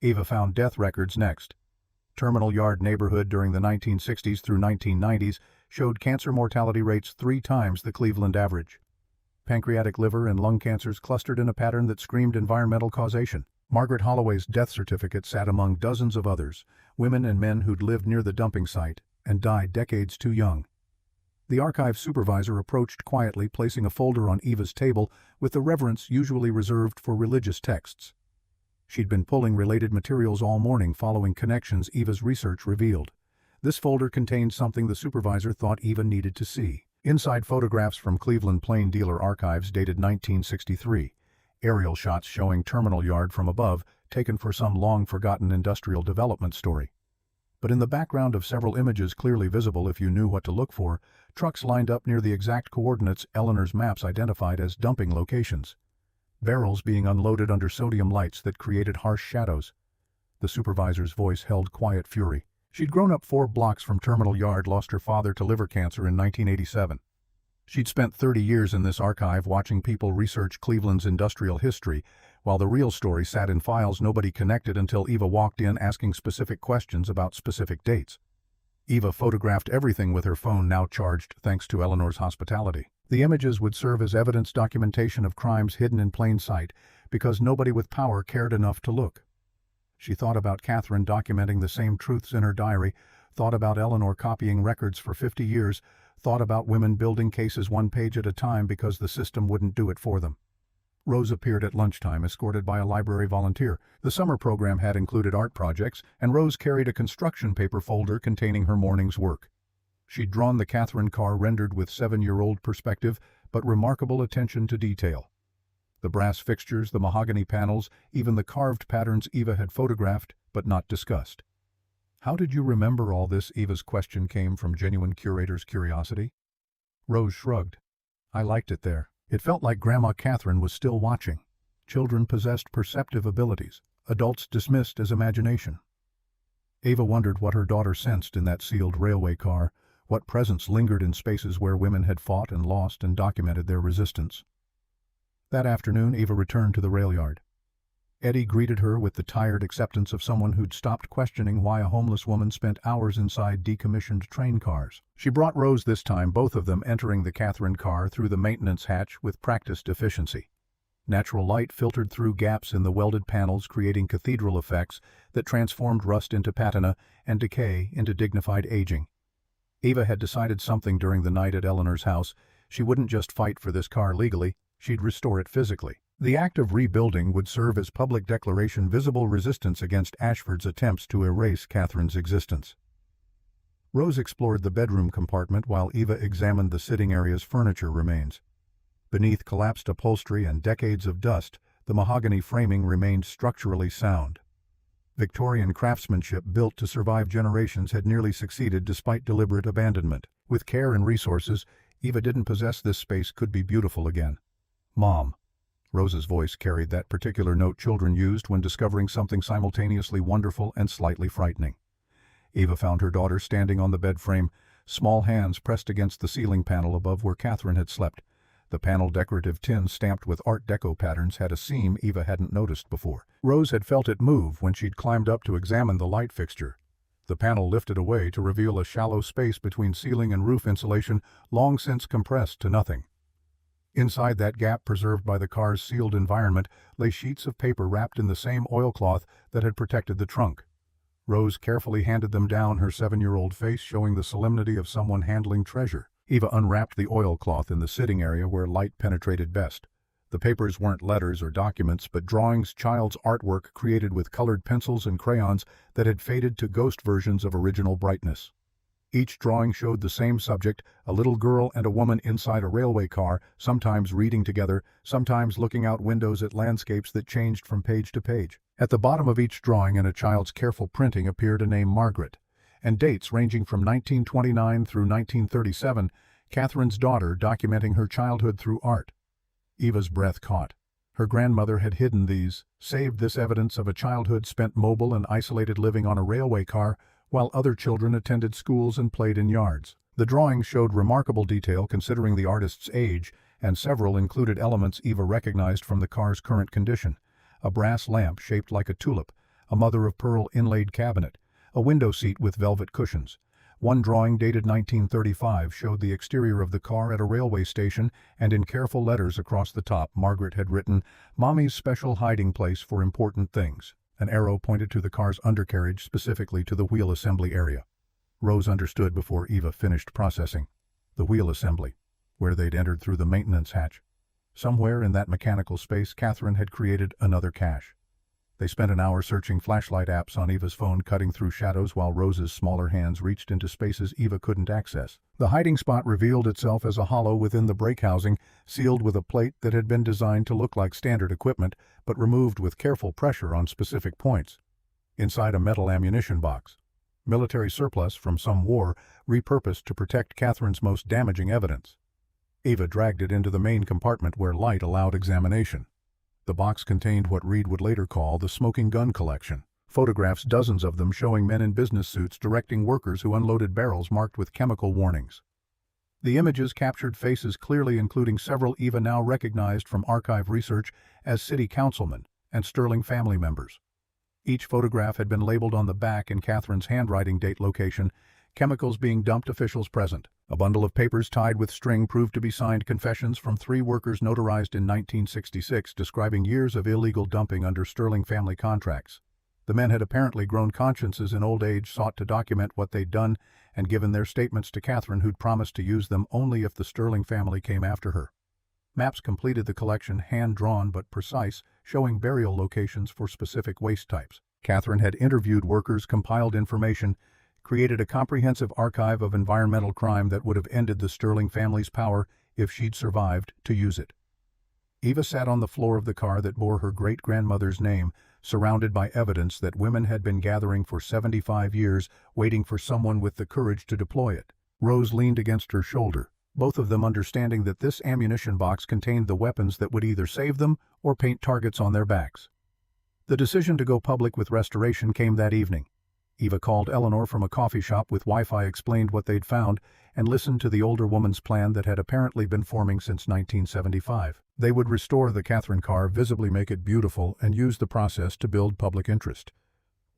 Eva found death records next. Terminal Yard neighborhood during the 1960s through 1990s showed cancer mortality rates 3 times the Cleveland average. Pancreatic, liver, and lung cancers clustered in a pattern that screamed environmental causation. Margaret Holloway's death certificate sat among dozens of others, women and men who'd lived near the dumping site and died decades too young. The archive supervisor approached quietly, placing a folder on Eva's table with the reverence usually reserved for religious texts. She'd been pulling related materials all morning, following connections Eva's research revealed. This folder contained something the supervisor thought Eva needed to see. Inside, photographs from Cleveland Plain Dealer archives dated 1963. Aerial shots showing Terminal Yard from above, taken for some long-forgotten industrial development story. But in the background of several images clearly visible if you knew what to look for, trucks lined up near the exact coordinates Eleanor's maps identified as dumping locations. Barrels being unloaded under sodium lights that created harsh shadows. The supervisor's voice held quiet fury. She'd grown up 4 blocks from Terminal Yard, lost her father to liver cancer in 1987. She'd spent 30 years in this archive watching people research Cleveland's industrial history, while the real story sat in files nobody connected until Eva walked in asking specific questions about specific dates. Eva photographed everything with her phone, now charged thanks to Eleanor's hospitality. The images would serve as evidence documentation of crimes hidden in plain sight because nobody with power cared enough to look. She thought about Catherine documenting the same truths in her diary, thought about Eleanor copying records for 50 years, thought about women building cases 1 page at a time because the system wouldn't do it for them. Rose appeared at lunchtime, escorted by a library volunteer. The summer program had included art projects, and Rose carried a construction paper folder containing her morning's work. She'd drawn the Catherine car rendered with 7-year-old perspective, but remarkable attention to detail. The brass fixtures, the mahogany panels, even the carved patterns Eva had photographed, but not discussed. "How did you remember all this?" Eva's question came from genuine curator's curiosity. Rose shrugged. "I liked it there. It felt like Grandma Catherine was still watching. Children possessed perceptive abilities. Adults dismissed as imagination." Eva wondered what her daughter sensed in that sealed railway car, what presence lingered in spaces where women had fought and lost and documented their resistance. That afternoon, Eva returned to the rail yard. Eddie greeted her with the tired acceptance of someone who'd stopped questioning why a homeless woman spent hours inside decommissioned train cars. She brought Rose this time, both of them entering the Catherine car through the maintenance hatch with practiced efficiency. Natural light filtered through gaps in the welded panels, creating cathedral effects that transformed rust into patina and decay into dignified aging. Eva had decided something during the night at Eleanor's house. She wouldn't just fight for this car legally, she'd restore it physically. The act of rebuilding would serve as public declaration, visible resistance against Ashford's attempts to erase Catherine's existence. Rose explored the bedroom compartment while Eva examined the sitting area's furniture remains. Beneath collapsed upholstery and decades of dust, the mahogany framing remained structurally sound. Victorian craftsmanship built to survive generations had nearly succeeded despite deliberate abandonment. With care and resources, Eva didn't possess this space could be beautiful again. "Mom." Rose's voice carried that particular note children used when discovering something simultaneously wonderful and slightly frightening. Eva found her daughter standing on the bed frame, small hands pressed against the ceiling panel above where Catherine had slept. The panel, decorative tin stamped with Art Deco patterns, had a seam Eva hadn't noticed before. Rose had felt it move when she'd climbed up to examine the light fixture. The panel lifted away to reveal a shallow space between ceiling and roof insulation, long since compressed to nothing. Inside that gap, preserved by the car's sealed environment, lay sheets of paper wrapped in the same oilcloth that had protected the trunk. Rose carefully handed them down, her 7-year-old face showing the solemnity of someone handling treasure. Eva unwrapped the oilcloth in the sitting area where light penetrated best. The papers weren't letters or documents, but drawings, child's artwork created with colored pencils and crayons that had faded to ghost versions of original brightness. Each drawing showed the same subject, a little girl and a woman inside a railway car, sometimes reading together, sometimes looking out windows at landscapes that changed from page to page. At the bottom of each drawing, in a child's careful printing, appeared a name, Margaret, and dates ranging from 1929 through 1937, Catherine's daughter documenting her childhood through art. Eva's breath caught. Her grandmother had hidden these, saved this evidence of a childhood spent mobile and isolated, living on a railway car, while other children attended schools and played in yards. The drawings showed remarkable detail considering the artist's age, and several included elements Eva recognized from the car's current condition. A brass lamp shaped like a tulip, a mother-of-pearl inlaid cabinet, a window seat with velvet cushions. One drawing, dated 1935, showed the exterior of the car at a railway station, and in careful letters across the top, Margaret had written, "Mommy's special hiding place for important things." An arrow pointed to the car's undercarriage, specifically to the wheel assembly area. Rose understood before Eva finished processing. The wheel assembly, where they'd entered through the maintenance hatch. Somewhere in that mechanical space, Catherine had created another cache. They spent an hour searching flashlight apps on Eva's phone, cutting through shadows while Rose's smaller hands reached into spaces Eva couldn't access. The hiding spot revealed itself as a hollow within the brake housing, sealed with a plate that had been designed to look like standard equipment, but removed with careful pressure on specific points. Inside, a metal ammunition box. military surplus from some war, repurposed to protect Catherine's most damaging evidence. Eva dragged it into the main compartment where light allowed examination. The box contained what Reed would later call the smoking gun collection. Photographs, dozens of them, showing men in business suits directing workers who unloaded barrels marked with chemical warnings. The images captured faces clearly, including several Eva now recognized from archive research as city councilmen and Sterling family members. Each photograph had been labeled on the back in Catherine's handwriting, date, location, chemicals being dumped, officials present. A bundle of papers tied with string proved to be signed confessions from 3 workers notarized in 1966 describing years of illegal dumping under Sterling family contracts. The men had apparently grown consciences in old age, sought to document what they'd done, and given their statements to Catherine, who'd promised to use them only if the Sterling family came after her. Maps completed the collection, hand-drawn but precise, showing burial locations for specific waste types. Catherine had interviewed workers, compiled information, created a comprehensive archive of environmental crime that would have ended the Sterling family's power if she'd survived to use it. Eva sat on the floor of the car that bore her great-grandmother's name, surrounded by evidence that women had been gathering for 75 years, waiting for someone with the courage to deploy it. Rose leaned against her shoulder, both of them understanding that this ammunition box contained the weapons that would either save them or paint targets on their backs. The decision to go public with restoration came that evening. Eva called Eleanor from a coffee shop with Wi-Fi, explained what they'd found, and listened to the older woman's plan that had apparently been forming since 1975. They would restore the Catherine car, visibly make it beautiful, and use the process to build public interest.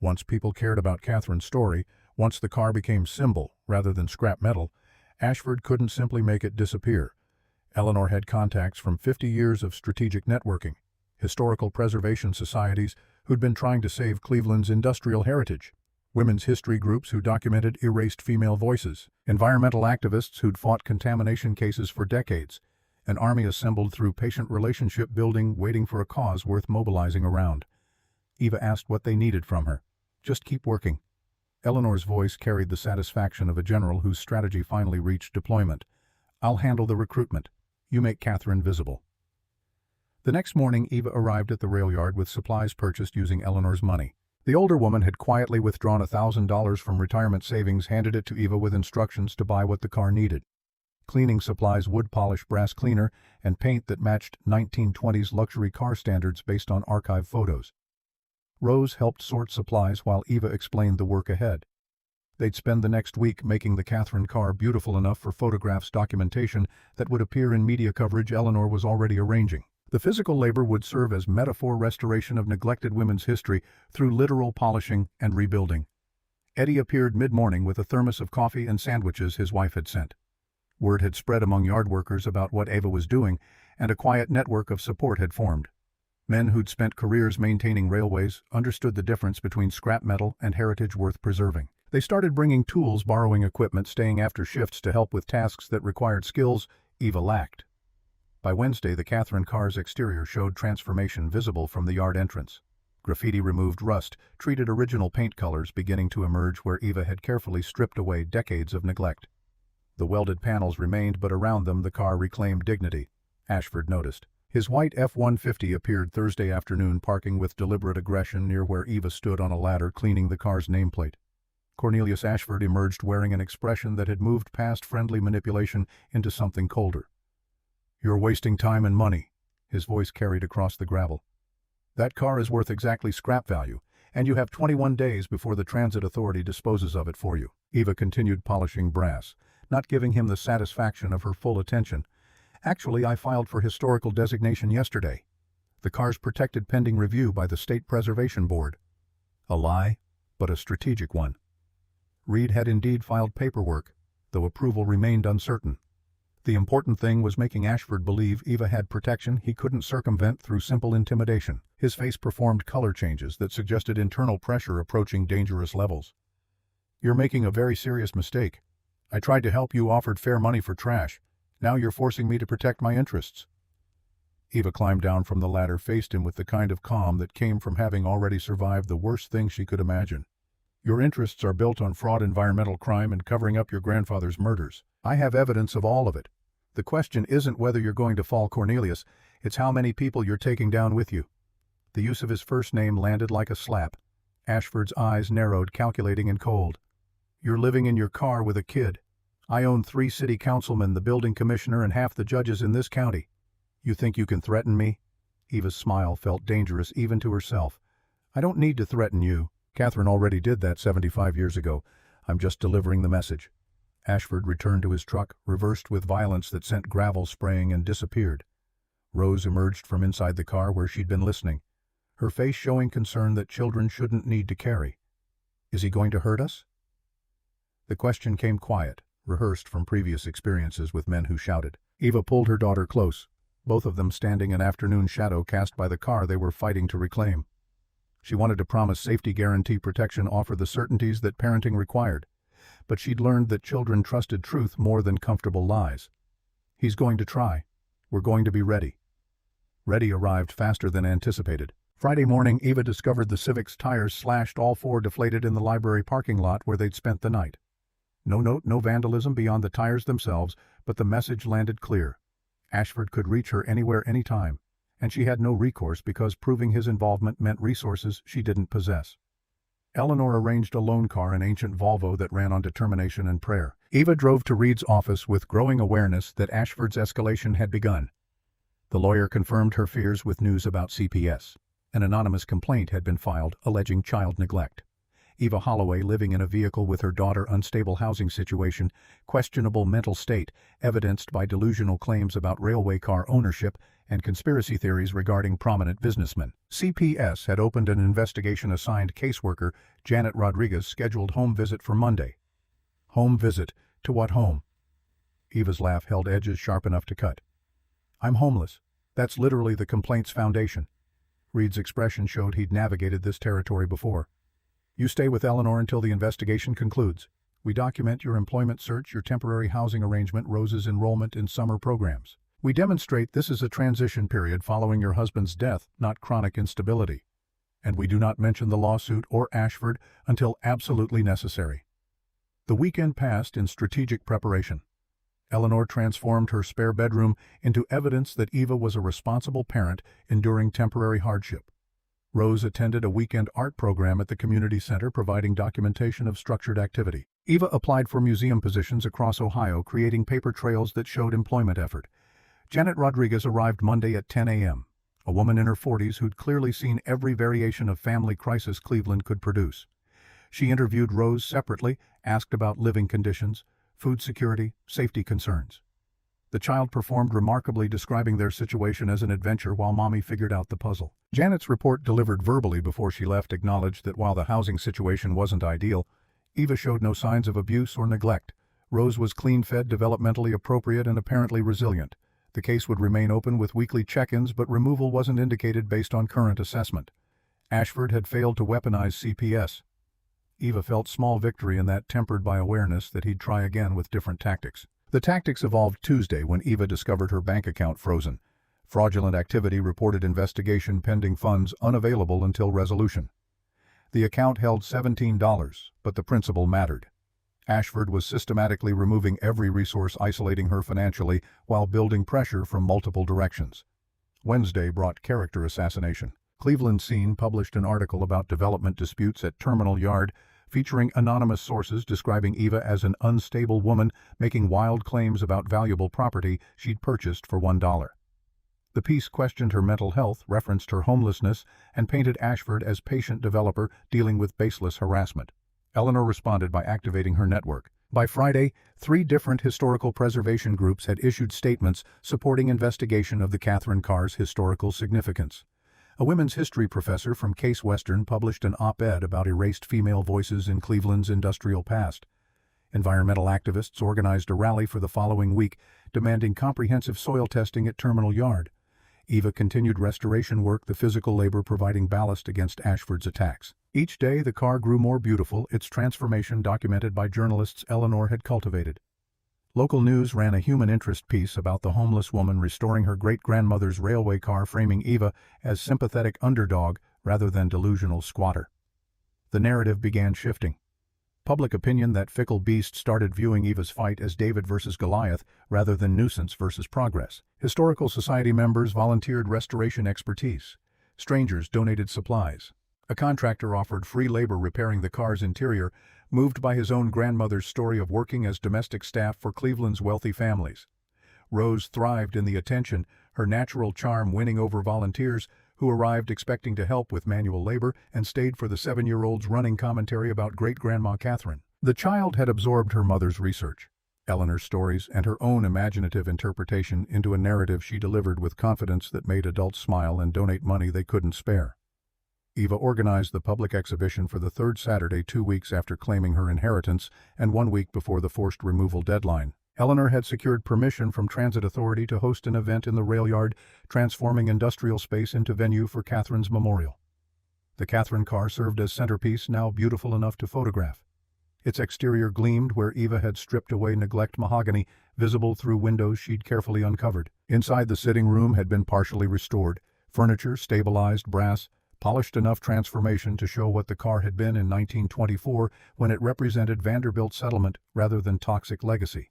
Once people cared about Catherine's story, once the car became symbol rather than scrap metal, Ashford couldn't simply make it disappear. Eleanor had contacts from 50 years of strategic networking, historical preservation societies who'd been trying to save Cleveland's industrial heritage, women's history groups who documented erased female voices, environmental activists who'd fought contamination cases for decades, an army assembled through patient relationship building, waiting for a cause worth mobilizing around. Eva asked what they needed from her. Just keep working. Eleanor's voice carried the satisfaction of a general whose strategy finally reached deployment. I'll handle the recruitment. You make Catherine visible. The next morning, Eva arrived at the rail yard with supplies purchased using Eleanor's money. The older woman had quietly withdrawn $1,000 from retirement savings, handed it to Eva with instructions to buy what the car needed. Cleaning supplies, wood polish, brass cleaner, and paint that matched 1920s luxury car standards based on archive photos. Rose helped sort supplies while Eva explained the work ahead. They'd spend the next week making the Catherine car beautiful enough for photographs, documentation that would appear in media coverage Eleanor was already arranging. The physical labor would serve as metaphor restoration of neglected women's history through literal polishing and rebuilding. Eddie appeared mid-morning with a thermos of coffee and sandwiches his wife had sent. Word had spread among yard workers about what Eva was doing, and a quiet network of support had formed. Men who'd spent careers maintaining railways understood the difference between scrap metal and heritage worth preserving. They started bringing tools, borrowing equipment, staying after shifts to help with tasks that required skills Eva lacked. By Wednesday, the Catherine car's exterior showed transformation visible from the yard entrance. Graffiti removed rust, treated original paint colors beginning to emerge where Eva had carefully stripped away decades of neglect. The welded panels remained, but around them the car reclaimed dignity, Ashford noticed. His white F-150 appeared Thursday afternoon, parking with deliberate aggression near where Eva stood on a ladder cleaning the car's nameplate. Cornelius Ashford emerged wearing an expression that had moved past friendly manipulation into something colder. You're wasting time and money, his voice carried across the gravel. That car is worth exactly scrap value, and you have 21 days before the transit authority disposes of it for you. Eva continued polishing brass, not giving him the satisfaction of her full attention. Actually, I filed for historical designation yesterday. The car's protected pending review by the State Preservation Board. A lie, but a strategic one. Reed had indeed filed paperwork, though approval remained uncertain. The important thing was making Ashford believe Eva had protection he couldn't circumvent through simple intimidation. His face performed color changes that suggested internal pressure approaching dangerous levels. You're making a very serious mistake. I tried to help you, offered fair money for trash. Now you're forcing me to protect my interests. Eva climbed down from the ladder, faced him with the kind of calm that came from having already survived the worst thing she could imagine. Your interests are built on fraud, environmental crime, and covering up your grandfather's murders. I have evidence of all of it. The question isn't whether you're going to fall Cornelius, it's how many people you're taking down with you. The use of his first name landed like a slap. Ashford's eyes narrowed, calculating and cold. You're living in your car with a kid. I own 3 city councilmen, the building commissioner, and half the judges in this county. You think you can threaten me?" Eva's smile felt dangerous even to herself. "I don't need to threaten you. Catherine already did that 75 years ago. I'm just delivering the message." Ashford returned to his truck, reversed with violence that sent gravel spraying, and disappeared. Rose emerged from inside the car where she'd been listening, her face showing concern that children shouldn't need to carry. "Is he going to hurt us?" The question came quiet, rehearsed from previous experiences with men who shouted. Eva pulled her daughter close, both of them standing in afternoon shadow cast by the car they were fighting to reclaim. She wanted to promise safety, guarantee protection, offer the certainties that parenting required. But she'd learned that children trusted truth more than comfortable lies. "He's going to try. We're going to be ready." Ready arrived faster than anticipated. Friday morning, Eva discovered the Civic's tires slashed, all 4 deflated in the library parking lot where they'd spent the night. No note, no vandalism beyond the tires themselves, but the message landed clear. Ashford could reach her anywhere, anytime, and she had no recourse because proving his involvement meant resources she didn't possess. Eleanor arranged a loan car, an ancient Volvo that ran on determination and prayer. Eva drove to Reed's office with growing awareness that Ashford's escalation had begun. The lawyer confirmed her fears with news about CPS. An anonymous complaint had been filed alleging child neglect. Eva Holloway, living in a vehicle with her daughter, unstable housing situation, questionable mental state, evidenced by delusional claims about railway car ownership, and conspiracy theories regarding prominent businessmen. CPS had opened an investigation. Assigned caseworker Janet Rodriguez scheduled home visit for Monday. Home visit? To what home? Eva's laugh held edges sharp enough to cut. "I'm homeless. That's literally the complaint's foundation." Reed's expression showed he'd navigated this territory before. "You stay with Eleanor until the investigation concludes. We document your employment search, your temporary housing arrangement, Rose's enrollment in summer programs. We demonstrate this is a transition period following your husband's death, not chronic instability. And we do not mention the lawsuit or Ashford until absolutely necessary." The weekend passed in strategic preparation. Eleanor transformed her spare bedroom into evidence that Eva was a responsible parent enduring temporary hardship. Rose attended a weekend art program at the community center, providing documentation of structured activity. Eva applied for museum positions across Ohio, creating paper trails that showed employment effort. Janet Rodriguez arrived Monday at 10 a.m., a woman in her 40s who'd clearly seen every variation of family crisis Cleveland could produce. She interviewed Rose separately, asked about living conditions, food security, safety concerns. The child performed remarkably, describing their situation as an adventure while Mommy figured out the puzzle. Janet's report, delivered verbally before she left, acknowledged that while the housing situation wasn't ideal, Eva showed no signs of abuse or neglect. Rose was clean-fed, developmentally appropriate, and apparently resilient. The case would remain open with weekly check-ins, but removal wasn't indicated based on current assessment. Ashford had failed to weaponize CPS. Eva felt small victory in that, tempered by awareness that he'd try again with different tactics. The tactics evolved Tuesday when Eva discovered her bank account frozen. Fraudulent activity reported, investigation pending, funds unavailable until resolution. The account held $17, but the principle mattered. Ashford was systematically removing every resource, isolating her financially while building pressure from multiple directions. Wednesday brought character assassination. Cleveland Scene published an article about development disputes at Terminal Yard, featuring anonymous sources describing Eva as an unstable woman making wild claims about valuable property she'd purchased for $1. The piece questioned her mental health, referenced her homelessness, and painted Ashford as patient developer dealing with baseless harassment. Eleanor responded by activating her network. By Friday, 3 different historical preservation groups had issued statements supporting investigation of the Catherine car's historical significance. A women's history professor from Case Western published an op-ed about erased female voices in Cleveland's industrial past. Environmental activists organized a rally for the following week, demanding comprehensive soil testing at Terminal Yard. Eva continued restoration work, the physical labor providing ballast against Ashford's attacks. Each day the car grew more beautiful, its transformation documented by journalists Eleanor had cultivated. Local news ran a human interest piece about the homeless woman restoring her great-grandmother's railway car, framing Eva as sympathetic underdog rather than delusional squatter. The narrative began shifting. Public opinion, that fickle beast, started viewing Eva's fight as David versus Goliath rather than nuisance versus progress. Historical Society members volunteered restoration expertise. Strangers donated supplies. A contractor offered free labor repairing the car's interior, moved by his own grandmother's story of working as domestic staff for Cleveland's wealthy families. Rose thrived in the attention, her natural charm winning over volunteers who arrived expecting to help with manual labor and stayed for the 7-year-old's running commentary about great-grandma Catherine. The child had absorbed her mother's research, Eleanor's stories, and her own imaginative interpretation into a narrative she delivered with confidence that made adults smile and donate money they couldn't spare. Eva organized the public exhibition for the third Saturday 2 weeks after claiming her inheritance and 1 week before the forced removal deadline. Eleanor had secured permission from Transit Authority to host an event in the rail yard, transforming industrial space into venue for Catherine's memorial. The Catherine car served as centerpiece, now beautiful enough to photograph. Its exterior gleamed where Eva had stripped away neglect mahogany, visible through windows she'd carefully uncovered. Inside, the sitting room had been partially restored, furniture stabilized, brass, polished enough transformation to show what the car had been in 1924 when it represented Vanderbilt settlement rather than toxic legacy.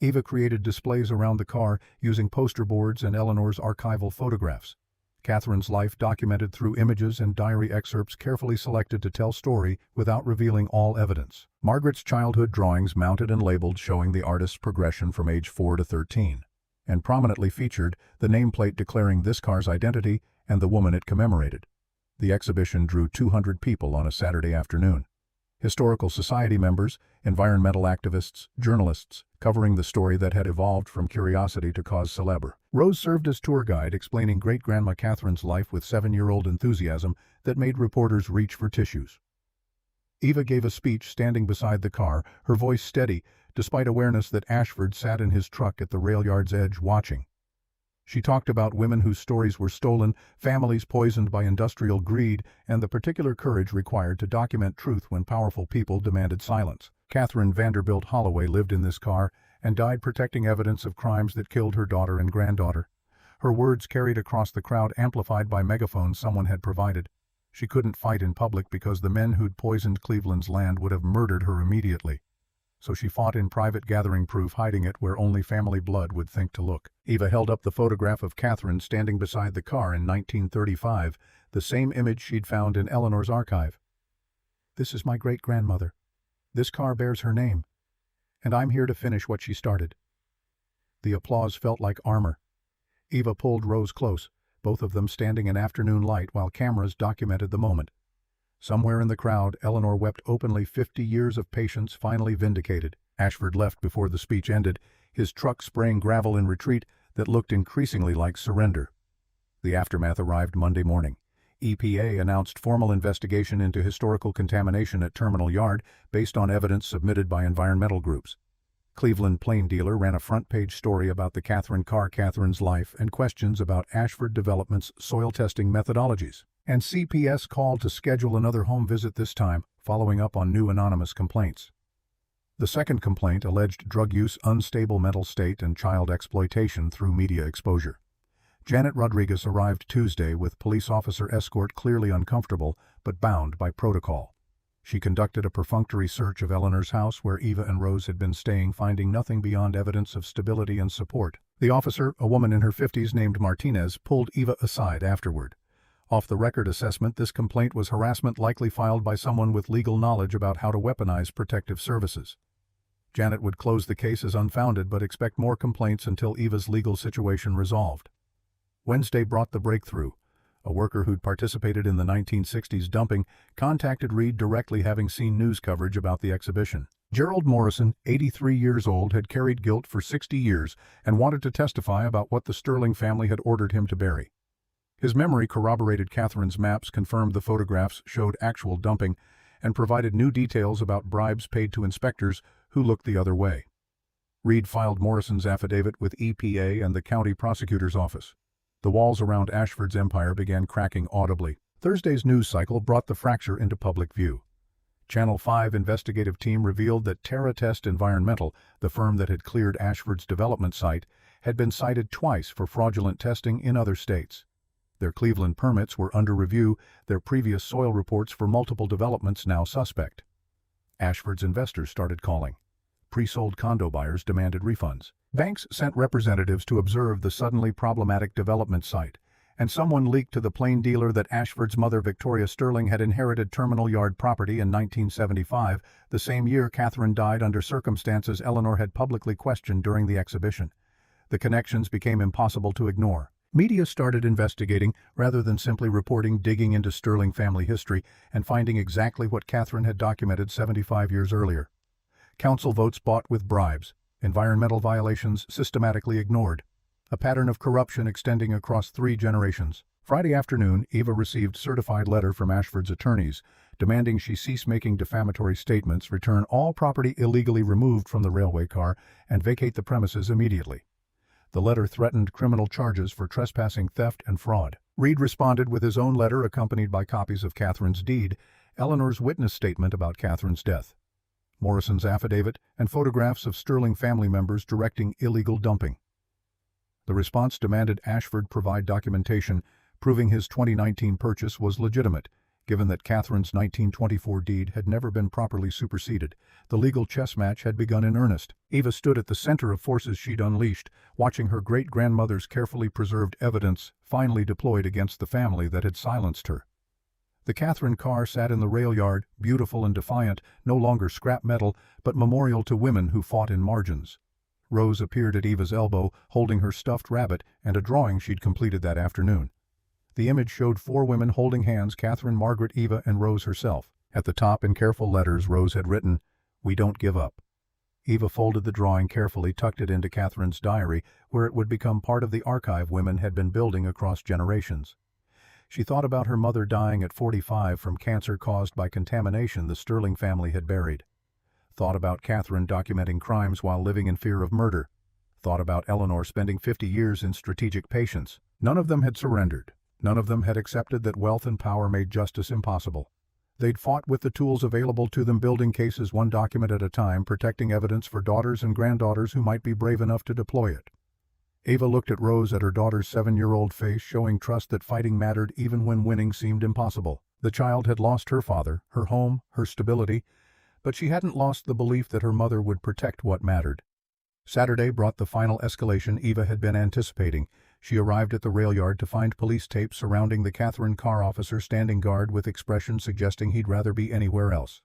Eva created displays around the car using poster boards and Eleanor's archival photographs. Catherine's life documented through images and diary excerpts carefully selected to tell story without revealing all evidence. Margaret's childhood drawings mounted and labeled showing the artist's progression from age 4 to 13, and prominently featured the nameplate declaring this car's identity and the woman it commemorated. The exhibition drew 200 people on a Saturday afternoon. Historical Society members, environmental activists, journalists, covering the story that had evolved from curiosity to cause célèbre. Rose served as tour guide, explaining great-grandma Catherine's life with 7-year-old enthusiasm that made reporters reach for tissues. Eva gave a speech standing beside the car, her voice steady, despite awareness that Ashford sat in his truck at the rail yard's edge watching. She talked about women whose stories were stolen, families poisoned by industrial greed, and the particular courage required to document truth when powerful people demanded silence. Catherine Vanderbilt Holloway lived in this car and died protecting evidence of crimes that killed her daughter and granddaughter. Her words carried across the crowd, amplified by megaphones someone had provided. She couldn't fight in public because the men who'd poisoned Cleveland's land would have murdered her immediately. So she fought in private, gathering proof, hiding it where only family blood would think to look. Eva held up the photograph of Catherine standing beside the car in 1935, the same image she'd found in Eleanor's archive. "This is my great-grandmother. This car bears her name, and I'm here to finish what she started." The applause felt like armor. Eva pulled Rose close, both of them standing in afternoon light while cameras documented the moment. Somewhere in the crowd, Eleanor wept openly, 50 years of patience finally vindicated. Ashford left before the speech ended, his truck spraying gravel in retreat that looked increasingly like surrender. The aftermath arrived Monday morning. EPA announced formal investigation into historical contamination at Terminal Yard based on evidence submitted by environmental groups. Cleveland Plain Dealer ran a front-page story about the Catherine car, Catherine's life, and questions about Ashford Development's soil testing methodologies. And CPS called to schedule another home visit, this time following up on new anonymous complaints. The second complaint alleged drug use, unstable mental state, and child exploitation through media exposure. Janet Rodriguez arrived Tuesday with police officer escort, clearly uncomfortable but bound by protocol. She conducted a perfunctory search of Eleanor's house where Eva and Rose had been staying, finding nothing beyond evidence of stability and support. The officer, a woman in her 50s named Martinez, pulled Eva aside afterward. Off-the-record assessment, this complaint was harassment likely filed by someone with legal knowledge about how to weaponize protective services. Janet would close the case as unfounded but expect more complaints until Eva's legal situation resolved. Wednesday brought the breakthrough. A worker who'd participated in the 1960s dumping contacted Reed directly, having seen news coverage about the exhibition. Gerald Morrison, 83 years old, had carried guilt for 60 years and wanted to testify about what the Sterling family had ordered him to bury. His memory corroborated Catherine's maps, confirmed the photographs showed actual dumping, and provided new details about bribes paid to inspectors who looked the other way. Reed filed Morrison's affidavit with EPA and the county prosecutor's office. The walls around Ashford's empire began cracking audibly. Thursday's news cycle brought the fracture into public view. Channel 5 investigative team revealed that TerraTest Environmental, the firm that had cleared Ashford's development site, had been cited twice for fraudulent testing in other states. Their Cleveland permits were under review, their previous soil reports for multiple developments now suspect. Ashford's investors started calling. Pre-sold condo buyers demanded refunds. Banks sent representatives to observe the suddenly problematic development site, And someone leaked to the plane dealer that Ashford's mother Victoria Sterling had inherited Terminal Yard property in 1975, the same year Catherine died under circumstances Eleanor had publicly questioned during the exhibition. The connections became impossible to ignore. Media started investigating, rather than simply reporting, digging into Sterling family history and finding exactly what Catherine had documented 75 years earlier. Council votes bought with bribes, environmental violations systematically ignored, a pattern of corruption extending across 3 generations. Friday afternoon, Eva received certified letter from Ashford's attorneys, demanding she cease making defamatory statements, return all property illegally removed from the railway car, and vacate the premises immediately. The letter threatened criminal charges for trespassing, theft, and fraud. Reed responded with his own letter accompanied by copies of Catherine's deed, Eleanor's witness statement about Catherine's death, Morrison's affidavit, and photographs of Sterling family members directing illegal dumping. The response demanded Ashford provide documentation proving his 2019 purchase was legitimate, given that Catherine's 1924 deed had never been properly superseded. The legal chess match had begun in earnest. Eva stood at the center of forces she'd unleashed, watching her great-grandmother's carefully preserved evidence finally deployed against the family that had silenced her. The Catherine car sat in the rail yard, beautiful and defiant, no longer scrap metal, but memorial to women who fought in margins. Rose appeared at Eva's elbow, holding her stuffed rabbit and a drawing she'd completed that afternoon. The image showed 4 women holding hands: Catherine, Margaret, Eva, and Rose herself. At the top, in careful letters, Rose had written, "We don't give up." Eva folded the drawing carefully, tucked it into Catherine's diary, where it would become part of the archive women had been building across generations. She thought about her mother dying at 45 from cancer caused by contamination the Sterling family had buried. Thought about Catherine documenting crimes while living in fear of murder. Thought about Eleanor spending 50 years in strategic patience. None of them had surrendered. None of them had accepted that wealth and power made justice impossible. They'd fought with the tools available to them, building cases one document at a time, protecting evidence for daughters and granddaughters who might be brave enough to deploy it. Eva looked at Rose, at her daughter's 7-year-old face, showing trust that fighting mattered even when winning seemed impossible. The child had lost her father, her home, her stability, but she hadn't lost the belief that her mother would protect what mattered. Saturday brought the final escalation Eva had been anticipating. She arrived at the rail yard to find police tape surrounding the Catherine car officer standing guard with expressions suggesting he'd rather be anywhere else.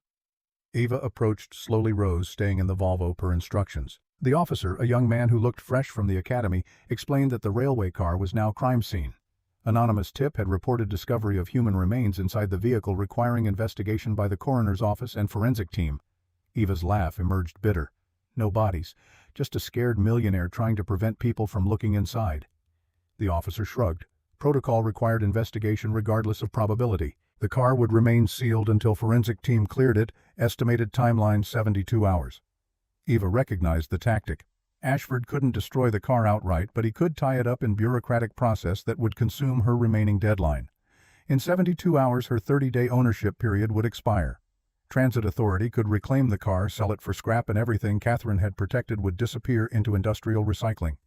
Eva approached slowly, Rose staying in the Volvo per instructions. The officer, a young man who looked fresh from the academy, explained that the railway car was now crime scene. Anonymous tip had reported discovery of human remains inside the vehicle, requiring investigation by the coroner's office and forensic team. Eva's laugh emerged bitter. No bodies, just a scared millionaire trying to prevent people from looking inside. The officer shrugged. Protocol required investigation regardless of probability. The car would remain sealed until forensic team cleared it, estimated timeline 72 hours. Eva recognized the tactic. Ashford couldn't destroy the car outright, but he could tie it up in bureaucratic process that would consume her remaining deadline. In 72 hours, her 30-day ownership period would expire. Transit Authority could reclaim the car, sell it for scrap, and everything Catherine had protected would disappear into industrial recycling.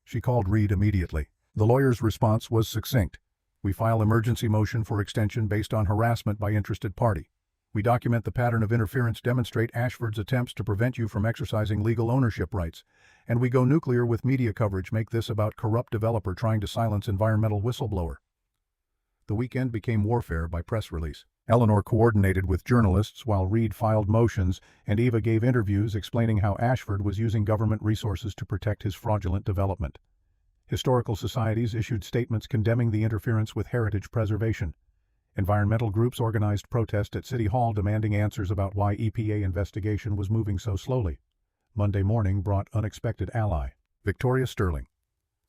She called Reed immediately. The lawyer's response was succinct. "We file emergency motion for extension based on harassment by interested party. We document the pattern of interference, demonstrate Ashford's attempts to prevent you from exercising legal ownership rights. And we go nuclear with media coverage, make this about corrupt developer trying to silence environmental whistleblower." The weekend became warfare by press release. Eleanor coordinated with journalists while Reed filed motions, and Eva gave interviews explaining how Ashford was using government resources to protect his fraudulent development. Historical societies issued statements condemning the interference with heritage preservation. Environmental groups organized protest at City Hall demanding answers about why EPA investigation was moving so slowly. Monday morning brought unexpected ally. Victoria Sterling,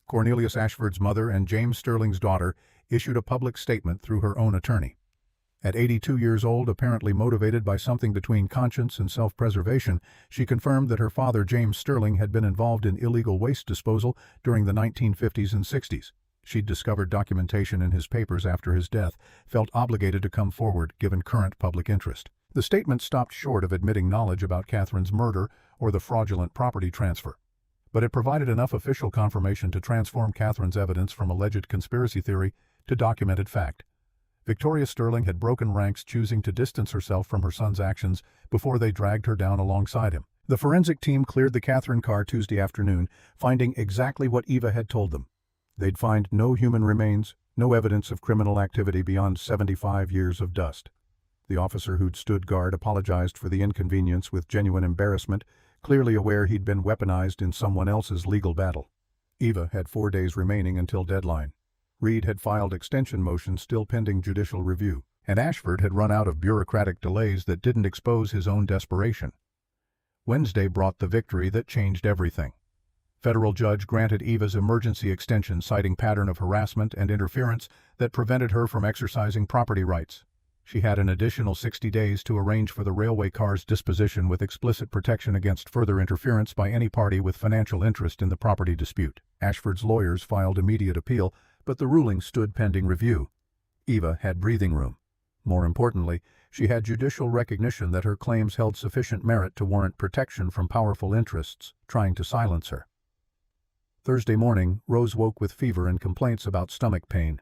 Cornelius Ashford's mother and James Sterling's daughter, issued a public statement through her own attorney. At 82 years old, apparently motivated by something between conscience and self-preservation, she confirmed that her father, James Sterling, had been involved in illegal waste disposal during the 1950s and 60s. She'd discovered documentation in his papers after his death, felt obligated to come forward given current public interest. The statement stopped short of admitting knowledge about Catherine's murder or the fraudulent property transfer. But it provided enough official confirmation to transform Catherine's evidence from alleged conspiracy theory to documented fact. Victoria Sterling had broken ranks, choosing to distance herself from her son's actions before they dragged her down alongside him. The forensic team cleared the Catherine car Tuesday afternoon, finding exactly what Eva had told them. They'd find no human remains, no evidence of criminal activity beyond 75 years of dust. The officer who'd stood guard apologized for the inconvenience with genuine embarrassment, clearly aware he'd been weaponized in someone else's legal battle. Eva had 4 days remaining until deadline. Reed had filed extension motions still pending judicial review, and Ashford had run out of bureaucratic delays that didn't expose his own desperation. Wednesday brought the victory that changed everything. Federal judge granted Eva's emergency extension citing pattern of harassment and interference that prevented her from exercising property rights. She had an additional 60 days to arrange for the railway car's disposition with explicit protection against further interference by any party with financial interest in the property dispute. Ashford's lawyers filed immediate appeal, but the ruling stood pending review. Eva had breathing room. More importantly, she had judicial recognition that her claims held sufficient merit to warrant protection from powerful interests trying to silence her. Thursday morning, Rose woke with fever and complaints about stomach pain.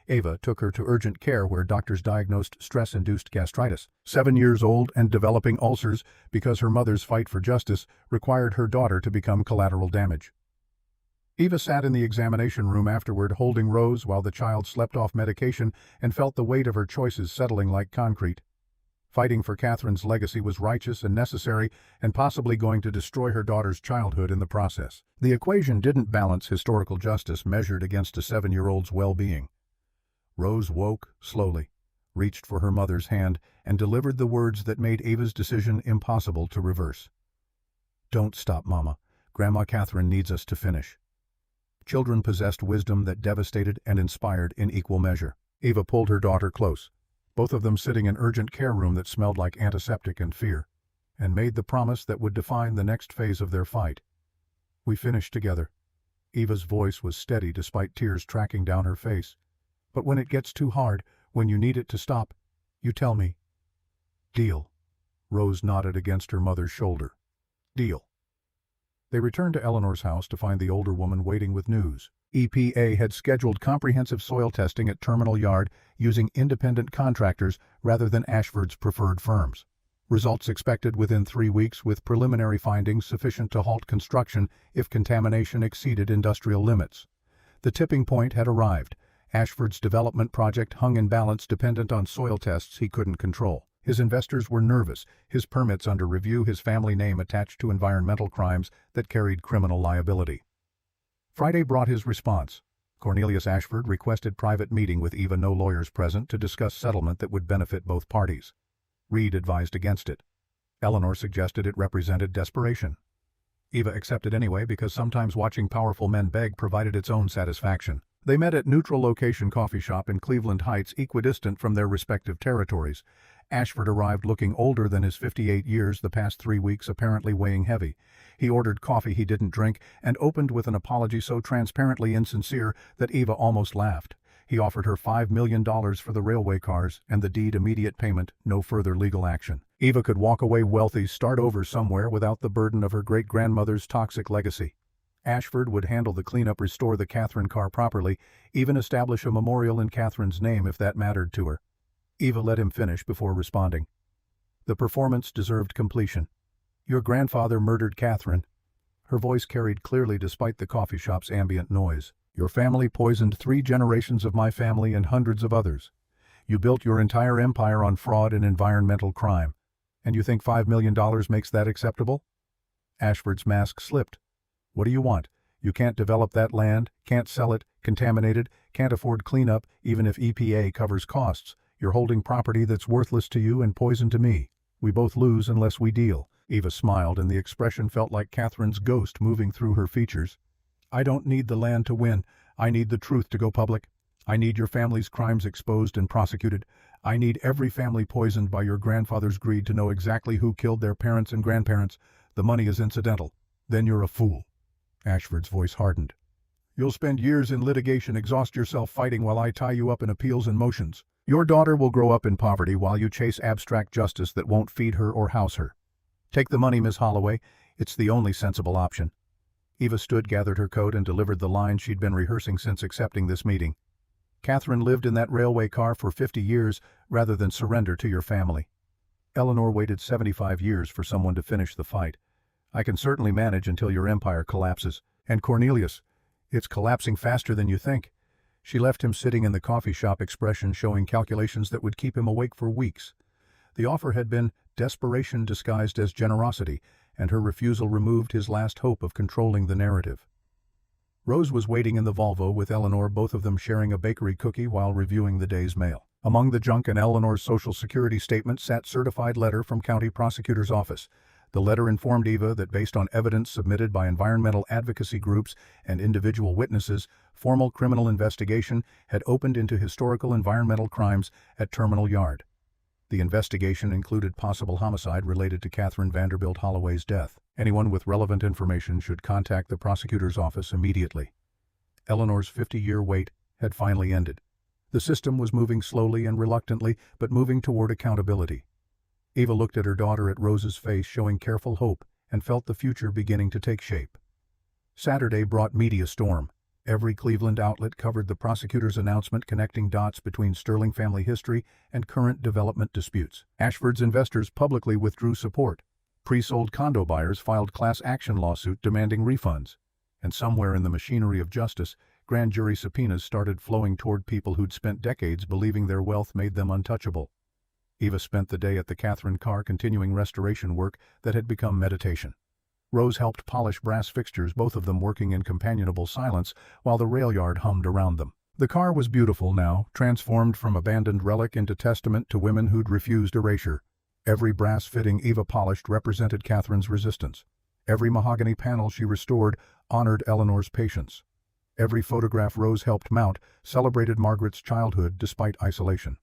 Eva took her to urgent care where doctors diagnosed stress-induced gastritis. 7 years old and developing ulcers because her mother's fight for justice required her daughter to become collateral damage. Eva sat in the examination room afterward holding Rose while the child slept off medication and felt the weight of her choices settling like concrete. Fighting for Catherine's legacy was righteous and necessary and possibly going to destroy her daughter's childhood in the process. The equation didn't balance historical justice measured against a 7-year-old's well-being. Rose woke, slowly, reached for her mother's hand, and delivered the words that made Eva's decision impossible to reverse. "Don't stop, Mama. Grandma Catherine needs us to finish." Children possessed wisdom that devastated and inspired in equal measure. Eva pulled her daughter close, both of them sitting in urgent care room that smelled like antiseptic and fear, and made the promise that would define the next phase of their fight. "We finish together." Eva's voice was steady despite tears tracking down her face. "But when it gets too hard, when you need it to stop, you tell me." "Deal." Rose nodded against her mother's shoulder. "Deal." They returned to Eleanor's house to find the older woman waiting with news. EPA had scheduled comprehensive soil testing at Terminal Yard using independent contractors rather than Ashford's preferred firms. Results expected within 3 weeks with preliminary findings sufficient to halt construction if contamination exceeded industrial limits. The tipping point had arrived. Ashford's development project hung in balance dependent on soil tests he couldn't control. His investors were nervous, his permits under review, his family name attached to environmental crimes that carried criminal liability. Friday brought his response. Cornelius Ashford requested private meeting with Eva, no lawyers present, to discuss settlement that would benefit both parties. Reed advised against it. Eleanor suggested it represented desperation. Eva accepted anyway because sometimes watching powerful men beg provided its own satisfaction. They met at Neutral Location Coffee Shop in Cleveland Heights, equidistant from their respective territories. Ashford arrived looking older than his 58 years, the past 3 weeks apparently weighing heavy. He ordered coffee he didn't drink and opened with an apology so transparently insincere that Eva almost laughed. He offered her $5 million for the railway cars and the deed immediate payment, no further legal action. Eva could walk away wealthy, start over somewhere without the burden of her great-grandmother's toxic legacy. Ashford would handle the cleanup, restore the Catherine car properly, even establish a memorial in Catherine's name if that mattered to her. Eva let him finish before responding. The performance deserved completion. "Your grandfather murdered Catherine." Her voice carried clearly despite the coffee shop's ambient noise. "Your family poisoned 3 generations of my family and hundreds of others. You built your entire empire on fraud and environmental crime. And you think $5 million makes that acceptable?" Ashford's mask slipped. "What do you want? You can't develop that land, can't sell it, contaminated, can't afford cleanup even if EPA covers costs. You're holding property that's worthless to you and poison to me. We both lose unless we deal." Eva smiled and the expression felt like Catherine's ghost moving through her features. "I don't need the land to win. I need the truth to go public. I need your family's crimes exposed and prosecuted. I need every family poisoned by your grandfather's greed to know exactly who killed their parents and grandparents. The money is incidental. Then you're a fool." Ashford's voice hardened. "You'll spend years in litigation, exhaust yourself fighting while I tie you up in appeals and motions. Your daughter will grow up in poverty while you chase abstract justice that won't feed her or house her. Take the money, Miss Holloway. It's the only sensible option." Eva stood, gathered her coat, and delivered the line she'd been rehearsing since accepting this meeting. "Catherine lived in that railway car for 50 years rather than surrender to your family. Eleanor waited 75 years for someone to finish the fight. I can certainly manage until your empire collapses. And Cornelius, It's collapsing faster than you think." She left him sitting in the coffee shop, expression showing calculations that would keep him awake for weeks. The offer had been desperation disguised as generosity, and her refusal removed his last hope of controlling the narrative. Rose was waiting in the Volvo with Eleanor, both of them sharing a bakery cookie while reviewing the day's mail. Among the junk in Eleanor's Social Security statement sat certified letter from county prosecutor's office. The letter informed Eva that based on evidence submitted by environmental advocacy groups and individual witnesses, formal criminal investigation had opened into historical environmental crimes at Terminal Yard. The investigation included possible homicide related to Catherine Vanderbilt Holloway's death. Anyone with relevant information should contact the prosecutor's office immediately. Eleanor's 50-year wait had finally ended. The system was moving slowly and reluctantly, but moving toward accountability. Eva looked at her daughter, at Rose's face showing careful hope, and felt the future beginning to take shape. Saturday brought media storm. Every Cleveland outlet covered the prosecutor's announcement, connecting dots between Sterling family history and current development disputes. Ashford's investors publicly withdrew support. Pre-sold condo buyers filed class action lawsuit demanding refunds. And somewhere in the machinery of justice, grand jury subpoenas started flowing toward people who'd spent decades believing their wealth made them untouchable. Eva spent the day at the Catherine car continuing restoration work that had become meditation. Rose helped polish brass fixtures, both of them working in companionable silence while the rail yard hummed around them. The car was beautiful now, transformed from abandoned relic into testament to women who'd refused erasure. Every brass fitting Eva polished represented Catherine's resistance. Every mahogany panel she restored honored Eleanor's patience. Every photograph Rose helped mount celebrated Margaret's childhood despite isolation.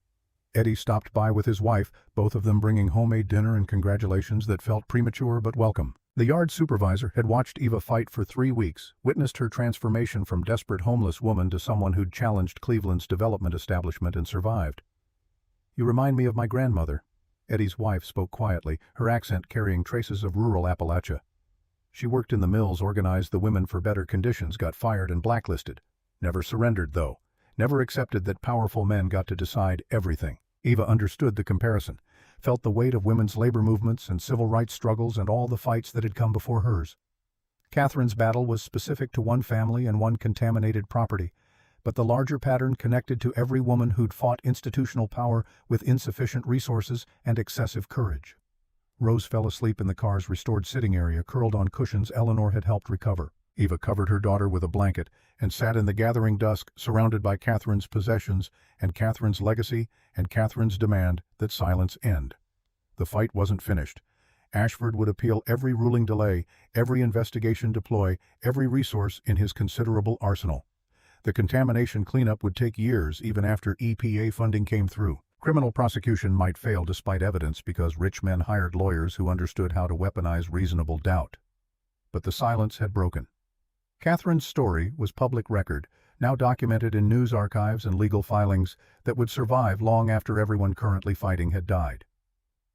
Eddie stopped by with his wife, both of them bringing homemade dinner and congratulations that felt premature but welcome. The yard supervisor had watched Eva fight for 3 weeks, witnessed her transformation from desperate homeless woman to someone who'd challenged Cleveland's development establishment and survived. "You remind me of my grandmother," Eddie's wife spoke quietly, her accent carrying traces of rural Appalachia. "She worked in the mills, organized the women for better conditions, got fired and blacklisted. Never surrendered, though. Never accepted that powerful men got to decide everything." Eva understood the comparison, felt the weight of women's labor movements and civil rights struggles and all the fights that had come before hers. Catherine's battle was specific to one family and one contaminated property, but the larger pattern connected to every woman who'd fought institutional power with insufficient resources and excessive courage. Rose fell asleep in the car's restored sitting area, curled on cushions Eleanor had helped recover. Eva covered her daughter with a blanket and sat in the gathering dusk, surrounded by Catherine's possessions and Catherine's legacy and Catherine's demand that silence end. The fight wasn't finished. Ashford would appeal every ruling delay, every investigation deploy, every resource in his considerable arsenal. The contamination cleanup would take years even after EPA funding came through. Criminal prosecution might fail despite evidence because rich men hired lawyers who understood how to weaponize reasonable doubt. But the silence had broken. Catherine's story was public record, now documented in news archives and legal filings that would survive long after everyone currently fighting had died.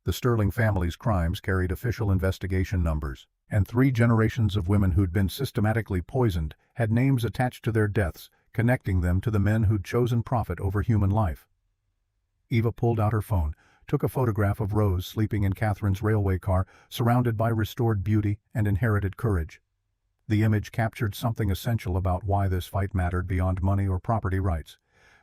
The Sterling family's crimes carried official investigation numbers, and 3 generations of women who'd been systematically poisoned had names attached to their deaths, connecting them to the men who'd chosen profit over human life. Eva pulled out her phone, took a photograph of Rose sleeping in Catherine's railway car, surrounded by restored beauty and inherited courage. The image captured something essential about why this fight mattered beyond money or property rights.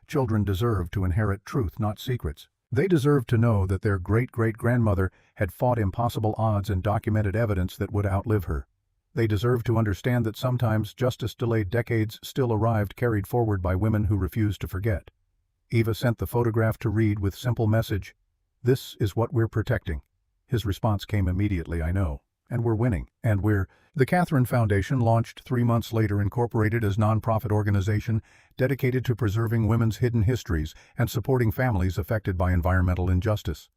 Children deserved to inherit truth, not secrets. They deserved to know that their great-great-grandmother had fought impossible odds and documented evidence that would outlive her. They deserved to understand that sometimes justice delayed decades still arrived, carried forward by women who refused to forget. Eva sent the photograph to Reed with simple message, "This is what we're protecting." His response came immediately, "I know. And we're winning. And we're..." The Catherine Foundation, launched 3 months later, incorporated as nonprofit organization dedicated to preserving women's hidden histories and supporting families affected by environmental injustice.